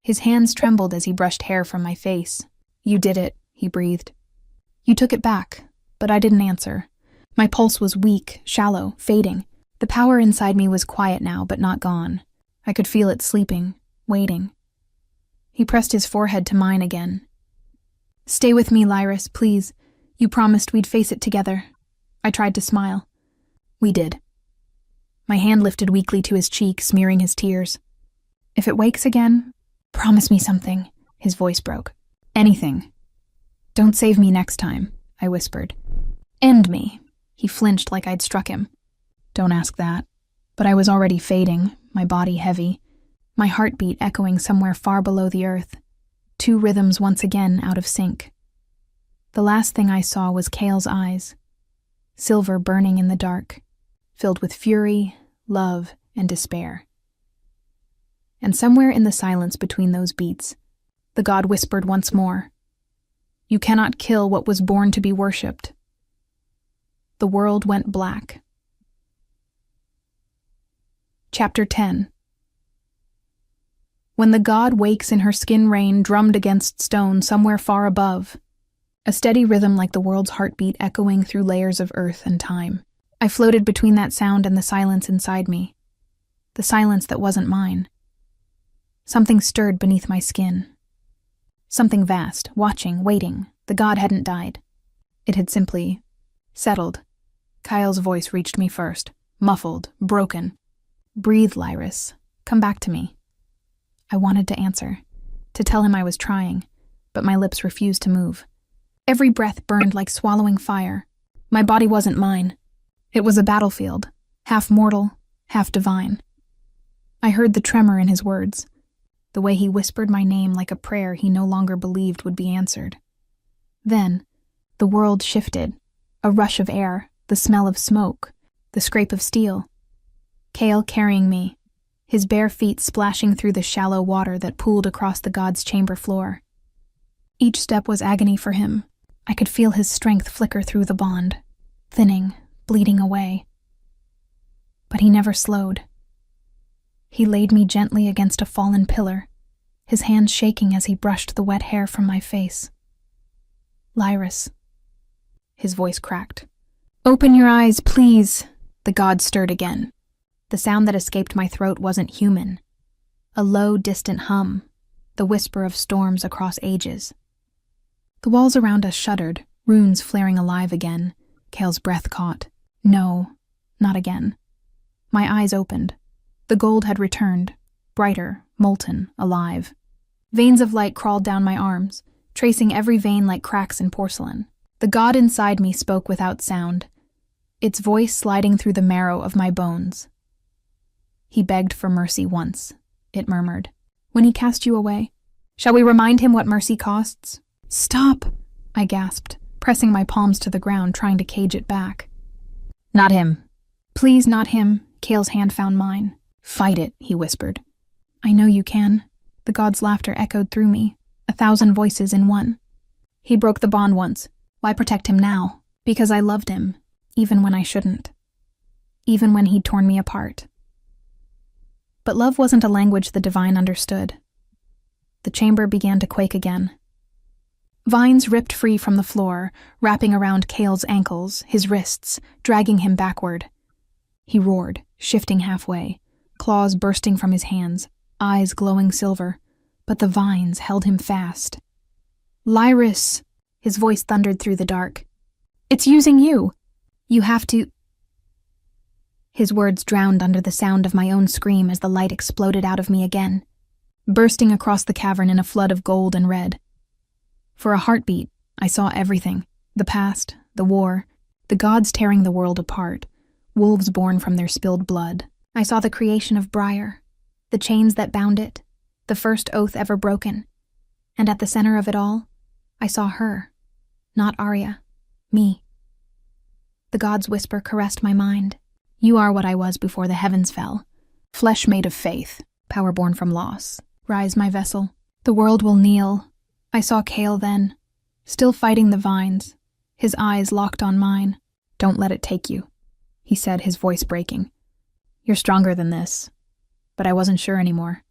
His hands trembled as he brushed hair from my face. "You did it," he breathed. "You took it back," but I didn't answer. My pulse was weak, shallow, fading. The power inside me was quiet now, but not gone. I could feel it sleeping, waiting. He pressed his forehead to mine again. "Stay with me, Lyris, please. You promised we'd face it together." I tried to smile. We did. My hand lifted weakly to his cheek, smearing his tears. "If it wakes again, promise me something," his voice broke. "Anything. Don't save me next time," I whispered. "End me." He flinched like I'd struck him. Don't ask that. But I was already fading, my body heavy, my heartbeat echoing somewhere far below the earth, 2 rhythms once again out of sync. The last thing I saw was Kale's eyes, silver burning in the dark, filled with fury, love, and despair. And somewhere in the silence between those beats, the god whispered once more, "You cannot kill what was born to be worshipped." The world went black. Chapter 10. When the god wakes in her skin rain drummed against stone somewhere far above, a steady rhythm like the world's heartbeat echoing through layers of earth and time. I floated between that sound and the silence inside me, the silence that wasn't mine. Something stirred beneath my skin. Something vast, watching, waiting. The god hadn't died. It had simply settled. Kyle's voice reached me first, muffled, broken. "Breathe, Lyris. Come back to me." I wanted to answer, to tell him I was trying, but my lips refused to move. Every breath burned like swallowing fire. My body wasn't mine. It was a battlefield, half mortal, half divine. I heard the tremor in his words, the way he whispered my name like a prayer he no longer believed would be answered. Then, the world shifted, a rush of air, the smell of smoke, the scrape of steel. Kale carrying me, his bare feet splashing through the shallow water that pooled across the god's chamber floor. Each step was agony for him. I could feel his strength flicker through the bond, thinning, bleeding away. But he never slowed. He laid me gently against a fallen pillar, his hands shaking as he brushed the wet hair from my face. "Lyris." His voice cracked. "Open your eyes, please." The god stirred again. The sound that escaped my throat wasn't human. A low, distant hum, the whisper of storms across ages. The walls around us shuddered, runes flaring alive again. Kale's breath caught. No, not again. My eyes opened. The gold had returned, brighter, molten, alive. Veins of light crawled down my arms, tracing every vein like cracks in porcelain. The god inside me spoke without sound, its voice sliding through the marrow of my bones. "He begged for mercy once," it murmured. "When he cast you away. Shall we remind him what mercy costs?" "Stop," I gasped, pressing my palms to the ground, trying to cage it back. "Not him." "Please, not him." Kale's hand found mine. "Fight it," he whispered. "I know you can." The god's laughter echoed through me, 1,000 voices in one. "He broke the bond once. Why protect him now?" "Because I loved him, even when I shouldn't. Even when he'd torn me apart." But love wasn't a language the divine understood. The chamber began to quake again. Vines ripped free from the floor, wrapping around Kale's ankles, his wrists, dragging him backward. He roared, shifting halfway, claws bursting from his hands, eyes glowing silver, but the vines held him fast. "Lyris," his voice thundered through the dark. "It's using you. You have to—" His words drowned under the sound of my own scream as the light exploded out of me again, bursting across the cavern in a flood of gold and red. For a heartbeat, I saw everything, the past, the war, the gods tearing the world apart, wolves born from their spilled blood. I saw the creation of Briar, the chains that bound it, the first oath ever broken. And at the center of it all, I saw her, not Arya, me. The god's whisper caressed my mind. "You are what I was before the heavens fell. Flesh made of faith, power born from loss. Rise, my vessel. The world will kneel." I saw Kale then, still fighting the vines, his eyes locked on mine. "Don't let it take you," he said, his voice breaking. "You're stronger than this." But I wasn't sure anymore.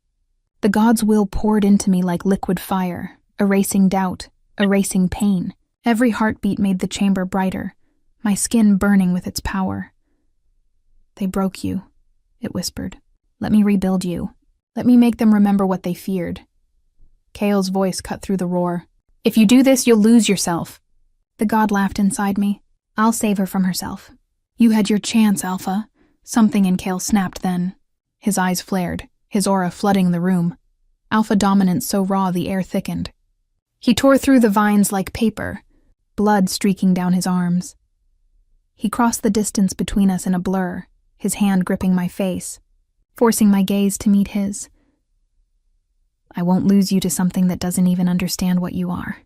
The god's will poured into me like liquid fire, erasing doubt, erasing pain. Every heartbeat made the chamber brighter, my skin burning with its power. "They broke you," it whispered. "Let me rebuild you. Let me make them remember what they feared. Kael's voice cut through the roar. "If you do this, you'll lose yourself." The god laughed inside me. "I'll save her from herself." "You had your chance, Alpha." Something in Kael snapped then. His eyes flared, his aura flooding the room. Alpha dominance so raw the air thickened. He tore through the vines like paper, blood streaking down his arms. He crossed the distance between us in a blur, his hand gripping my face, forcing my gaze to meet his. "I won't lose you to something that doesn't even understand what you are,"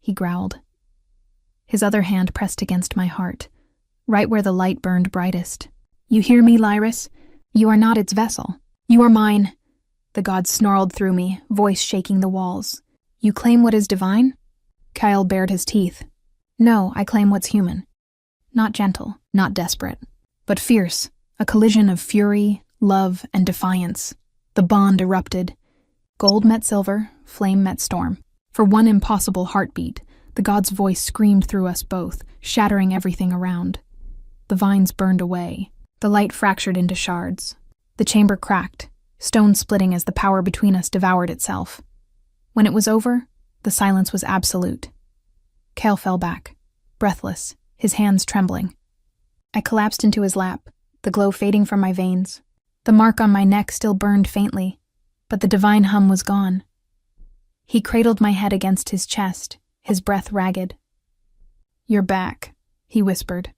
he growled. His other hand pressed against my heart, right where the light burned brightest. "You hear me, Lyris? You are not its vessel. You are mine." The god snarled through me, voice shaking the walls. "You claim what is divine?" Kael bared his teeth. "No, I claim what's human. Not gentle, not desperate, but fierce, a collision of fury, love, and defiance." The bond erupted. Gold met silver, flame met storm. For one impossible heartbeat, the god's voice screamed through us both, shattering everything around. The vines burned away. The light fractured into shards. The chamber cracked, stone splitting as the power between us devoured itself. When it was over, the silence was absolute. Kael fell back, breathless, his hands trembling. I collapsed into his lap, the glow fading from my veins. The mark on my neck still burned faintly, but the divine hum was gone. He cradled my head against his chest, his breath ragged. "You're back," he whispered.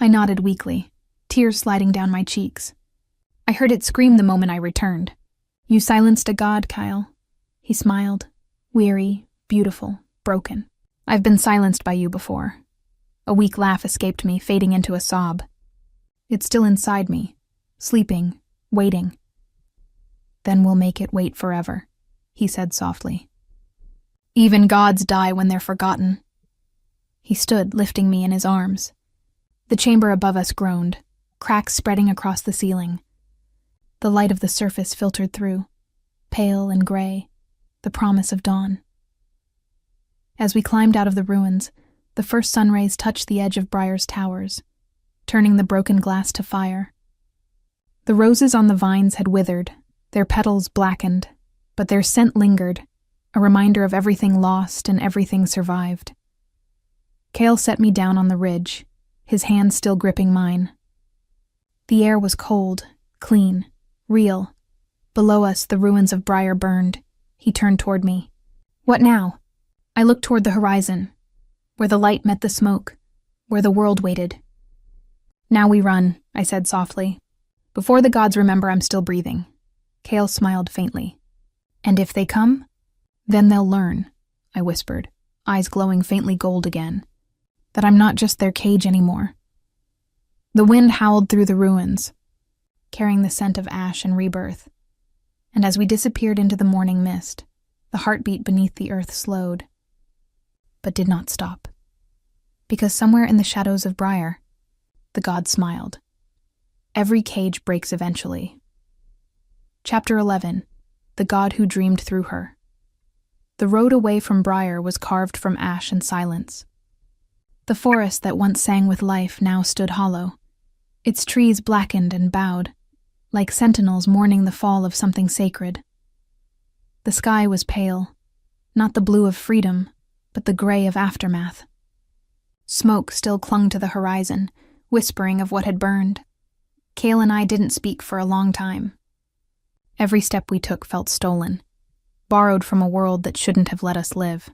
I nodded weakly, tears sliding down my cheeks. I heard it scream the moment I returned. "You silenced a god, Kael." He smiled, weary, beautiful, broken. "I've been silenced by you before." A weak laugh escaped me, fading into a sob. "It's still inside me, sleeping, waiting." "Then we'll make it wait forever," he said softly. "Even gods die when they're forgotten." He stood, lifting me in his arms. The chamber above us groaned, cracks spreading across the ceiling. The light of the surface filtered through, pale and gray, the promise of dawn. As we climbed out of the ruins, the first sun rays touched the edge of Briar's towers, turning the broken glass to fire. The roses on the vines had withered, their petals blackened, but their scent lingered, a reminder of everything lost and everything survived. Kael set me down on the ridge, his hand still gripping mine. The air was cold, clean, real. Below us, the ruins of Briar burned. He turned toward me. "What now?" I looked toward the horizon, where the light met the smoke, where the world waited. "Now we run," I said softly. "Before the gods remember I'm still breathing." Kael smiled faintly. "And if they come? Then they'll learn," I whispered, eyes glowing faintly gold again, "that I'm not just their cage anymore." The wind howled through the ruins, carrying the scent of ash and rebirth. And as we disappeared into the morning mist, the heartbeat beneath the earth slowed, but did not stop. Because somewhere in the shadows of Briar, the god smiled. Every cage breaks eventually. Chapter 11. The God Who Dreamed Through Her. The road away from Briar was carved from ash and silence. The forest that once sang with life now stood hollow, its trees blackened and bowed, like sentinels mourning the fall of something sacred. The sky was pale, not the blue of freedom, but the gray of aftermath. Smoke still clung to the horizon, whispering of what had burned. Kael and I didn't speak for a long time. Every step we took felt stolen, borrowed from a world that shouldn't have let us live.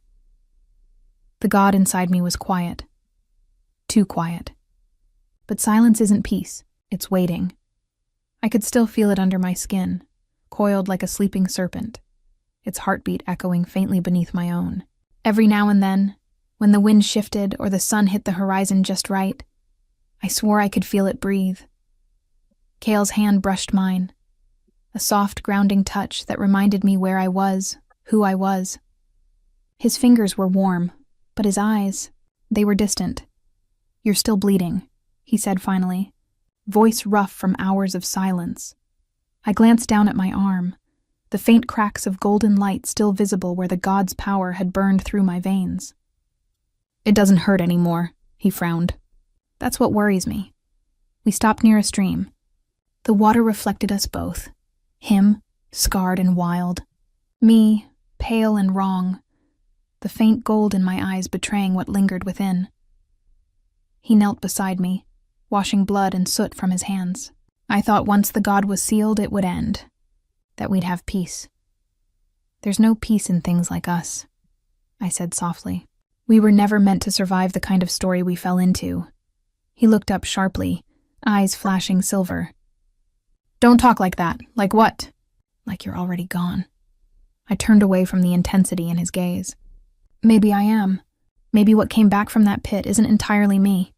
The god inside me was quiet. Too quiet. But silence isn't peace, it's waiting. I could still feel it under my skin, coiled like a sleeping serpent, its heartbeat echoing faintly beneath my own. Every now and then, when the wind shifted or the sun hit the horizon just right, I swore I could feel it breathe. Kael's hand brushed mine, a soft, grounding touch that reminded me where I was, who I was. His fingers were warm, but his eyes, they were distant. "You're still bleeding," he said finally, voice rough from hours of silence. I glanced down at my arm, the faint cracks of golden light still visible where the god's power had burned through my veins. "It doesn't hurt anymore," he frowned. "That's what worries me." We stopped near a stream. The water reflected us both, him, scarred and wild, me, pale and wrong, the faint gold in my eyes betraying what lingered within. He knelt beside me, washing blood and soot from his hands. I thought once the god was sealed, it would end, that we'd have peace. There's no peace in things like us, I said softly. We were never meant to survive the kind of story we fell into. He looked up sharply, eyes flashing silver. Don't talk like that. Like what? Like you're already gone. I turned away from the intensity in his gaze. Maybe I am. Maybe what came back from that pit isn't entirely me.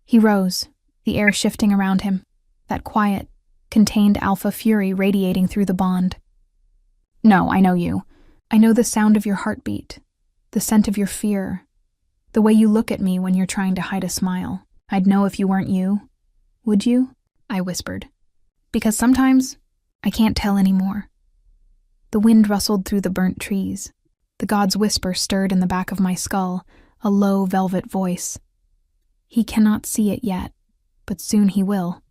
He rose, the air shifting around him, that quiet, contained alpha fury radiating through the bond. No, I know you. I know the sound of your heartbeat, the scent of your fear, the way you look at me when you're trying to hide a smile. I'd know if you weren't you. Would you? I whispered. Because sometimes I can't tell anymore. The wind rustled through the burnt trees. The god's whisper stirred in the back of my skull, a low velvet voice. He cannot see it yet, but soon he will.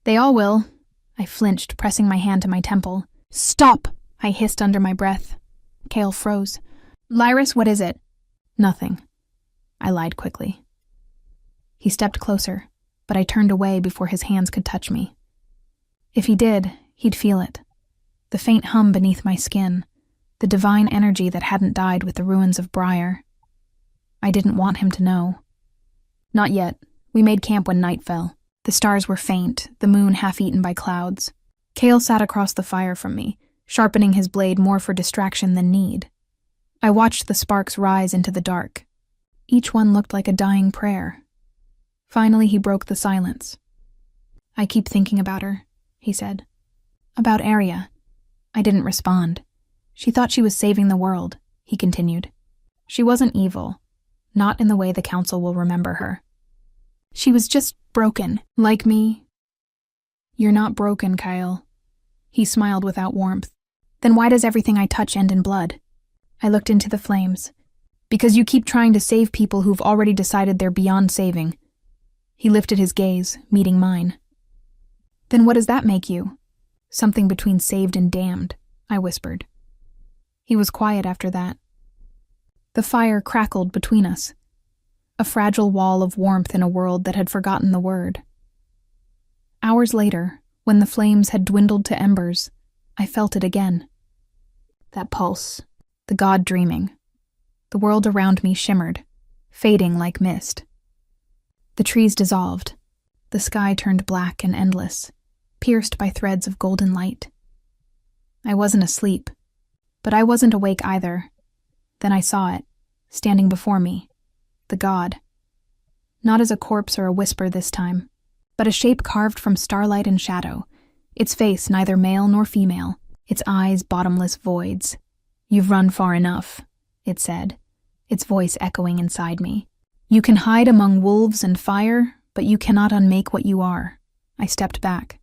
They all will. I flinched, pressing my hand to my temple. Stop! I hissed under my breath. Kale froze. Lyris, what is it? Nothing. I lied quickly. He stepped closer, but I turned away before his hands could touch me. If he did, he'd feel it. The faint hum beneath my skin, the divine energy that hadn't died with the ruins of Briar. I didn't want him to know. Not yet. We made camp when night fell. The stars were faint, the moon half-eaten by clouds. Kale sat across the fire from me, sharpening his blade more for distraction than need. I watched the sparks rise into the dark. Each one looked like a dying prayer. Finally, he broke the silence. I keep thinking about her, he said. About Arya. I didn't respond. She thought she was saving the world, he continued. She wasn't evil, not in the way the council will remember her. She was just broken, like me. You're not broken, Kyle. He smiled without warmth. Then why does everything I touch end in blood? I looked into the flames. Because you keep trying to save people who've already decided they're beyond saving. He lifted his gaze, meeting mine. Then what does that make you? Something between saved and damned, I whispered. He was quiet after that. The fire crackled between us, a fragile wall of warmth in a world that had forgotten the word. Hours later, when the flames had dwindled to embers, I felt it again. That pulse, the god dreaming. The world around me shimmered, fading like mist. The trees dissolved. The sky turned black and endless, pierced by threads of golden light. I wasn't asleep, but I wasn't awake either. Then I saw it, standing before me, the god. Not as a corpse or a whisper this time, but a shape carved from starlight and shadow, its face neither male nor female, its eyes bottomless voids. You've run far enough, it said, its voice echoing inside me. You can hide among wolves and fire, but you cannot unmake what you are. I stepped back.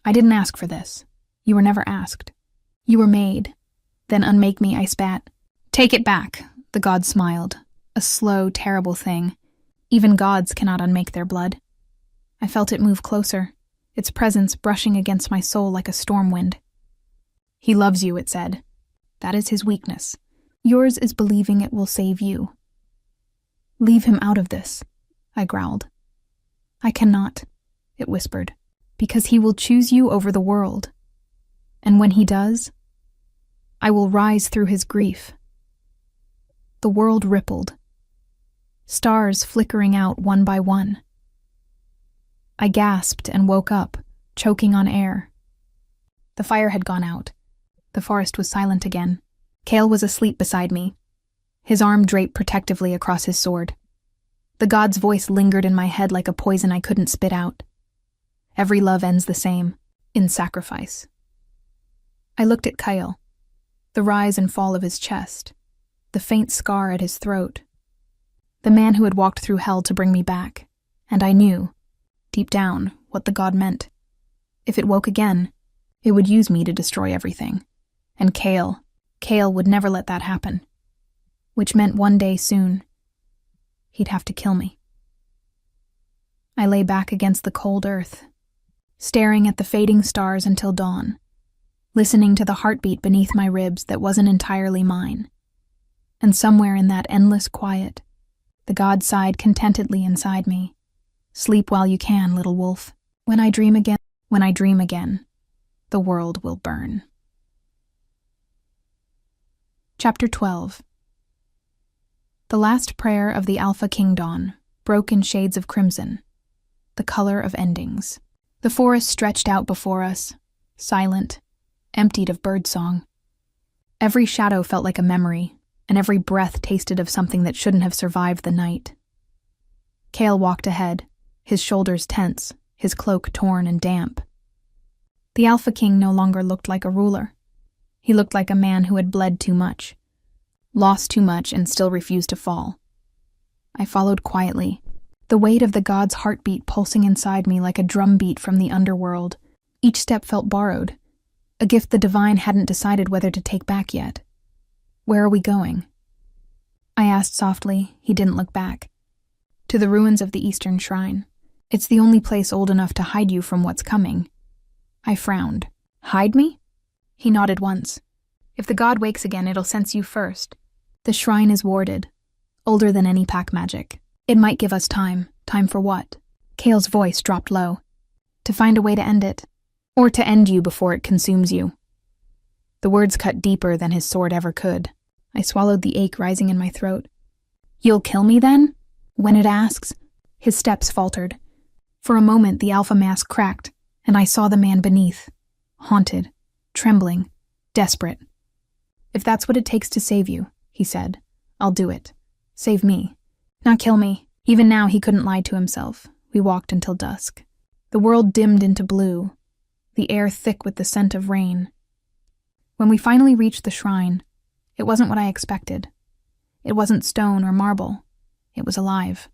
I didn't ask for this. You were never asked. You were made. Then unmake me, I spat. Take it back, the god smiled. A slow, terrible thing. Even gods cannot unmake their blood. I felt it move closer, its presence brushing against my soul like a storm wind. He loves you, it said. That is his weakness. Yours is believing it will save you. Leave him out of this, I growled. I cannot, it whispered, because he will choose you over the world. And when he does, I will rise through his grief. The world rippled, stars flickering out one by one. I gasped and woke up, choking on air. The fire had gone out. The forest was silent again. Kale was asleep beside me, his arm draped protectively across his sword. The god's voice lingered in my head like a poison I couldn't spit out. Every love ends the same, in sacrifice. I looked at Kyle, the rise and fall of his chest, the faint scar at his throat, the man who had walked through hell to bring me back, and I knew, deep down, what the god meant. If it woke again, it would use me to destroy everything. And Kale would never let that happen. Which meant one day soon, he'd have to kill me. I lay back against the cold earth, staring at the fading stars until dawn. listening to the heartbeat beneath my ribs that wasn't entirely mine. And somewhere in that endless quiet, the god sighed contentedly inside me. Sleep while you can, little wolf. When I dream again, the world will burn. Chapter 12. The last prayer of the Alpha King Dawn broke in shades of crimson, the color of endings. The forest stretched out before us, silent, emptied of birdsong. Every shadow felt like a memory, and every breath tasted of something that shouldn't have survived the night. Kale walked ahead, his shoulders tense, his cloak torn and damp. The Alpha King no longer looked like a ruler. He looked like a man who had bled too much, lost too much, and still refused to fall. I followed quietly, the weight of the god's heartbeat pulsing inside me like a drumbeat from the underworld. Each step felt borrowed, a gift the divine hadn't decided whether to take back yet. Where are we going? I asked softly. He didn't look back. To the ruins of the Eastern Shrine. It's the only place old enough to hide you from what's coming. I frowned. Hide me? He nodded once. If the god wakes again, it'll sense you first. The shrine is warded, older than any pack magic. It might give us time. Time for what? Kale's voice dropped low. To find a way to end it. Or to end you before it consumes you. The words cut deeper than his sword ever could. I swallowed the ache rising in my throat. You'll kill me then? When it asks. His steps faltered. For a moment the alpha mask cracked, and I saw the man beneath. Haunted, trembling, desperate. If that's what it takes to save you, he said, I'll do it. Save me. Not kill me. Even now he couldn't lie to himself. We walked until dusk. The world dimmed into blue, the air thick with the scent of rain. When we finally reached the shrine, it wasn't what I expected. It wasn't stone or marble. It was alive.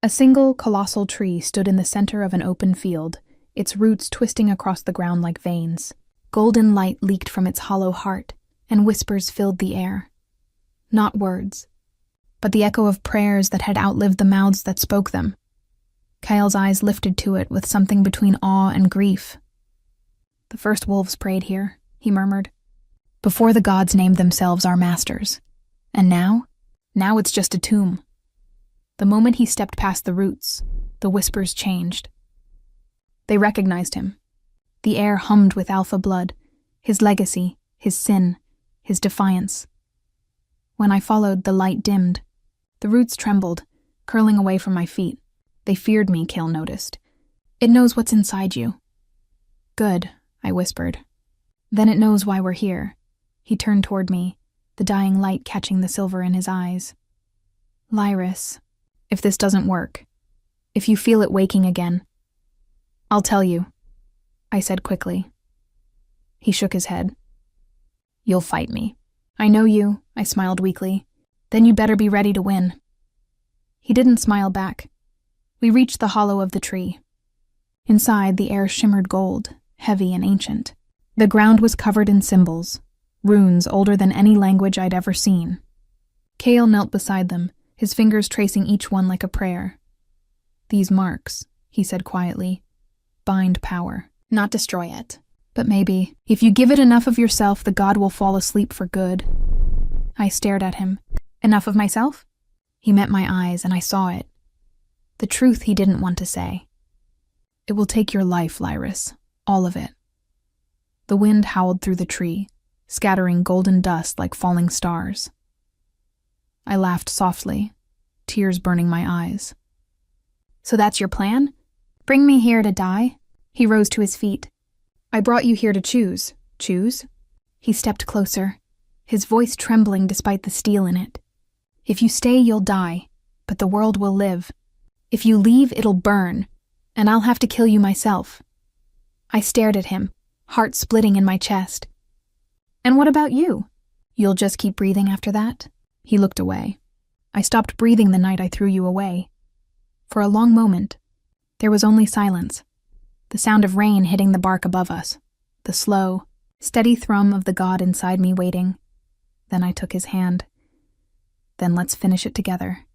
A single, colossal tree stood in the center of an open field, its roots twisting across the ground like veins. Golden light leaked from its hollow heart, and whispers filled the air. Not words, but the echo of prayers that had outlived the mouths that spoke them. Kyle's eyes lifted to it with something between awe and grief. The first wolves prayed here, he murmured, before the gods named themselves our masters. And now it's just a tomb. The moment he stepped past the roots, the whispers changed. They recognized him. The air hummed with alpha blood, his legacy, his sin, his defiance. When I followed, the light dimmed. The roots trembled, curling away from my feet. They feared me, Kale noticed. It knows what's inside you. Good, I whispered. Then it knows why we're here. He turned toward me, the dying light catching the silver in his eyes. Lyris, if this doesn't work, if you feel it waking again, I'll tell you, I said quickly. He shook his head. You'll fight me. I know you, I smiled weakly. Then you better be ready to win. He didn't smile back. We reached the hollow of the tree. Inside, the air shimmered gold, heavy and ancient. The ground was covered in symbols, runes older than any language I'd ever seen. Kale knelt beside them, his fingers tracing each one like a prayer. These marks, he said quietly, bind power, not destroy it. But maybe, if you give it enough of yourself, the god will fall asleep for good. I stared at him. Enough of myself? He met my eyes, and I saw it. The truth he didn't want to say. It will take your life, Lyris. All of it. The wind howled through the tree, scattering golden dust like falling stars. I laughed softly, tears burning my eyes. So that's your plan? Bring me here to die? He rose to his feet. I brought you here to choose. Choose? He stepped closer, his voice trembling despite the steel in it. If you stay, you'll die, but the world will live. If you leave, it'll burn, and I'll have to kill you myself. I stared at him, heart splitting in my chest. And what about you? You'll just keep breathing after that? He looked away. I stopped breathing the night I threw you away. For a long moment, there was only silence. The sound of rain hitting the bark above us, the slow, steady thrum of the god inside me waiting. Then I took his hand. Then let's finish it together.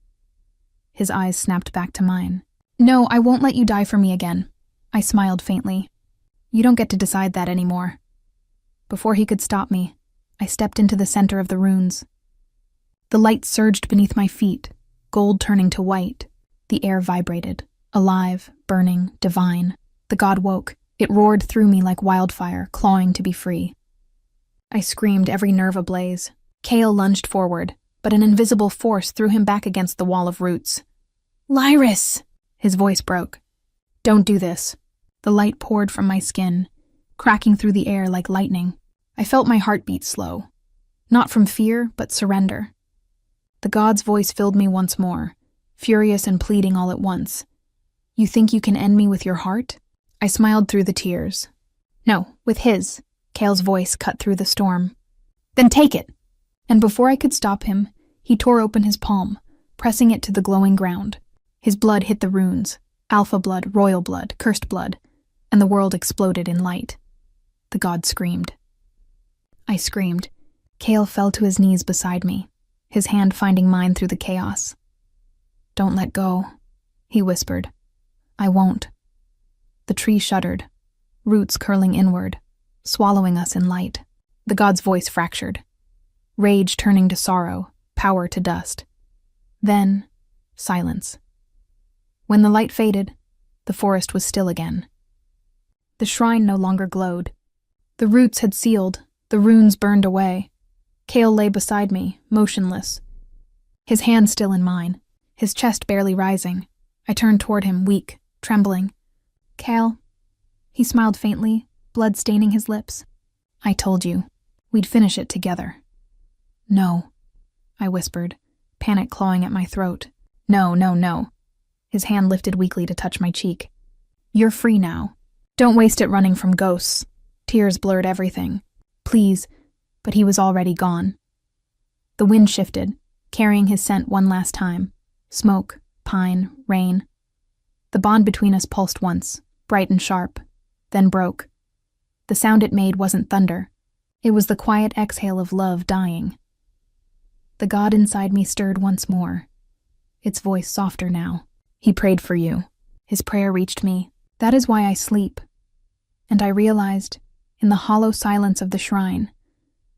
His eyes snapped back to mine. No, I won't let you die for me again. I smiled faintly. You don't get to decide that anymore. Before he could stop me, I stepped into the center of the runes. The light surged beneath my feet, gold turning to white. The air vibrated, alive, burning, divine. The god woke. It roared through me like wildfire, clawing to be free. I screamed, every nerve ablaze. Kale lunged forward, but an invisible force threw him back against the wall of roots. "Lyris!" His voice broke. "Don't do this." The light poured from my skin, cracking through the air like lightning. I felt my heartbeat slow. Not from fear, but surrender. The god's voice filled me once more, furious and pleading all at once. "You think you can end me with your heart?" I smiled through the tears. "No, with his." Kale's voice cut through the storm. "Then take it!" And before I could stop him, he tore open his palm, pressing it to the glowing ground. His blood hit the runes, alpha blood, royal blood, cursed blood, and the world exploded in light. The god screamed. I screamed. Kale fell to his knees beside me, his hand finding mine through the chaos. "Don't let go," he whispered. "I won't." The tree shuddered, roots curling inward, swallowing us in light. The god's voice fractured, rage turning to sorrow, power to dust. Then, silence. When the light faded, the forest was still again. The shrine no longer glowed. The roots had sealed, the runes burned away. Kale lay beside me, motionless, his hand still in mine, his chest barely rising. I turned toward him, weak, trembling. "Kale." He smiled faintly, blood staining his lips. "I told you, we'd finish it together." "No," I whispered, panic clawing at my throat. "No, no, no." His hand lifted weakly to touch my cheek. "You're free now. Don't waste it running from ghosts." Tears blurred everything. "Please," but he was already gone. The wind shifted, carrying his scent one last time. Smoke, pine, rain. The bond between us pulsed once, bright and sharp, then broke. The sound it made wasn't thunder. It was the quiet exhale of love dying. The god inside me stirred once more, its voice softer now. "He prayed for you." His prayer reached me. That is why I sleep. And I realized, in the hollow silence of the shrine,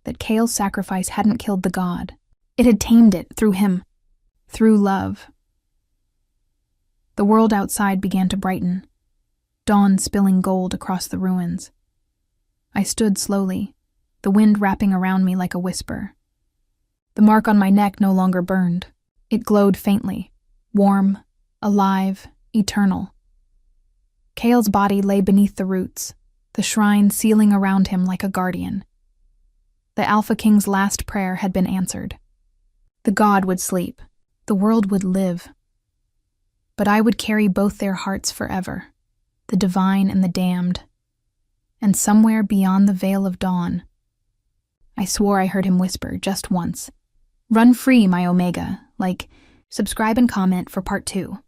that Kale's sacrifice hadn't killed the god. It had tamed it through him, through love. The world outside began to brighten, dawn spilling gold across the ruins. I stood slowly, the wind wrapping around me like a whisper. The mark on my neck no longer burned. It glowed faintly, warm, alive, eternal. Kale's body lay beneath the roots, the shrine sealing around him like a guardian. The Alpha King's last prayer had been answered. The god would sleep. The world would live. But I would carry both their hearts forever, the divine and the damned. And somewhere beyond the veil of dawn, I swore I heard him whisper just once, "Run free, my Omega," like, subscribe and comment for part 2.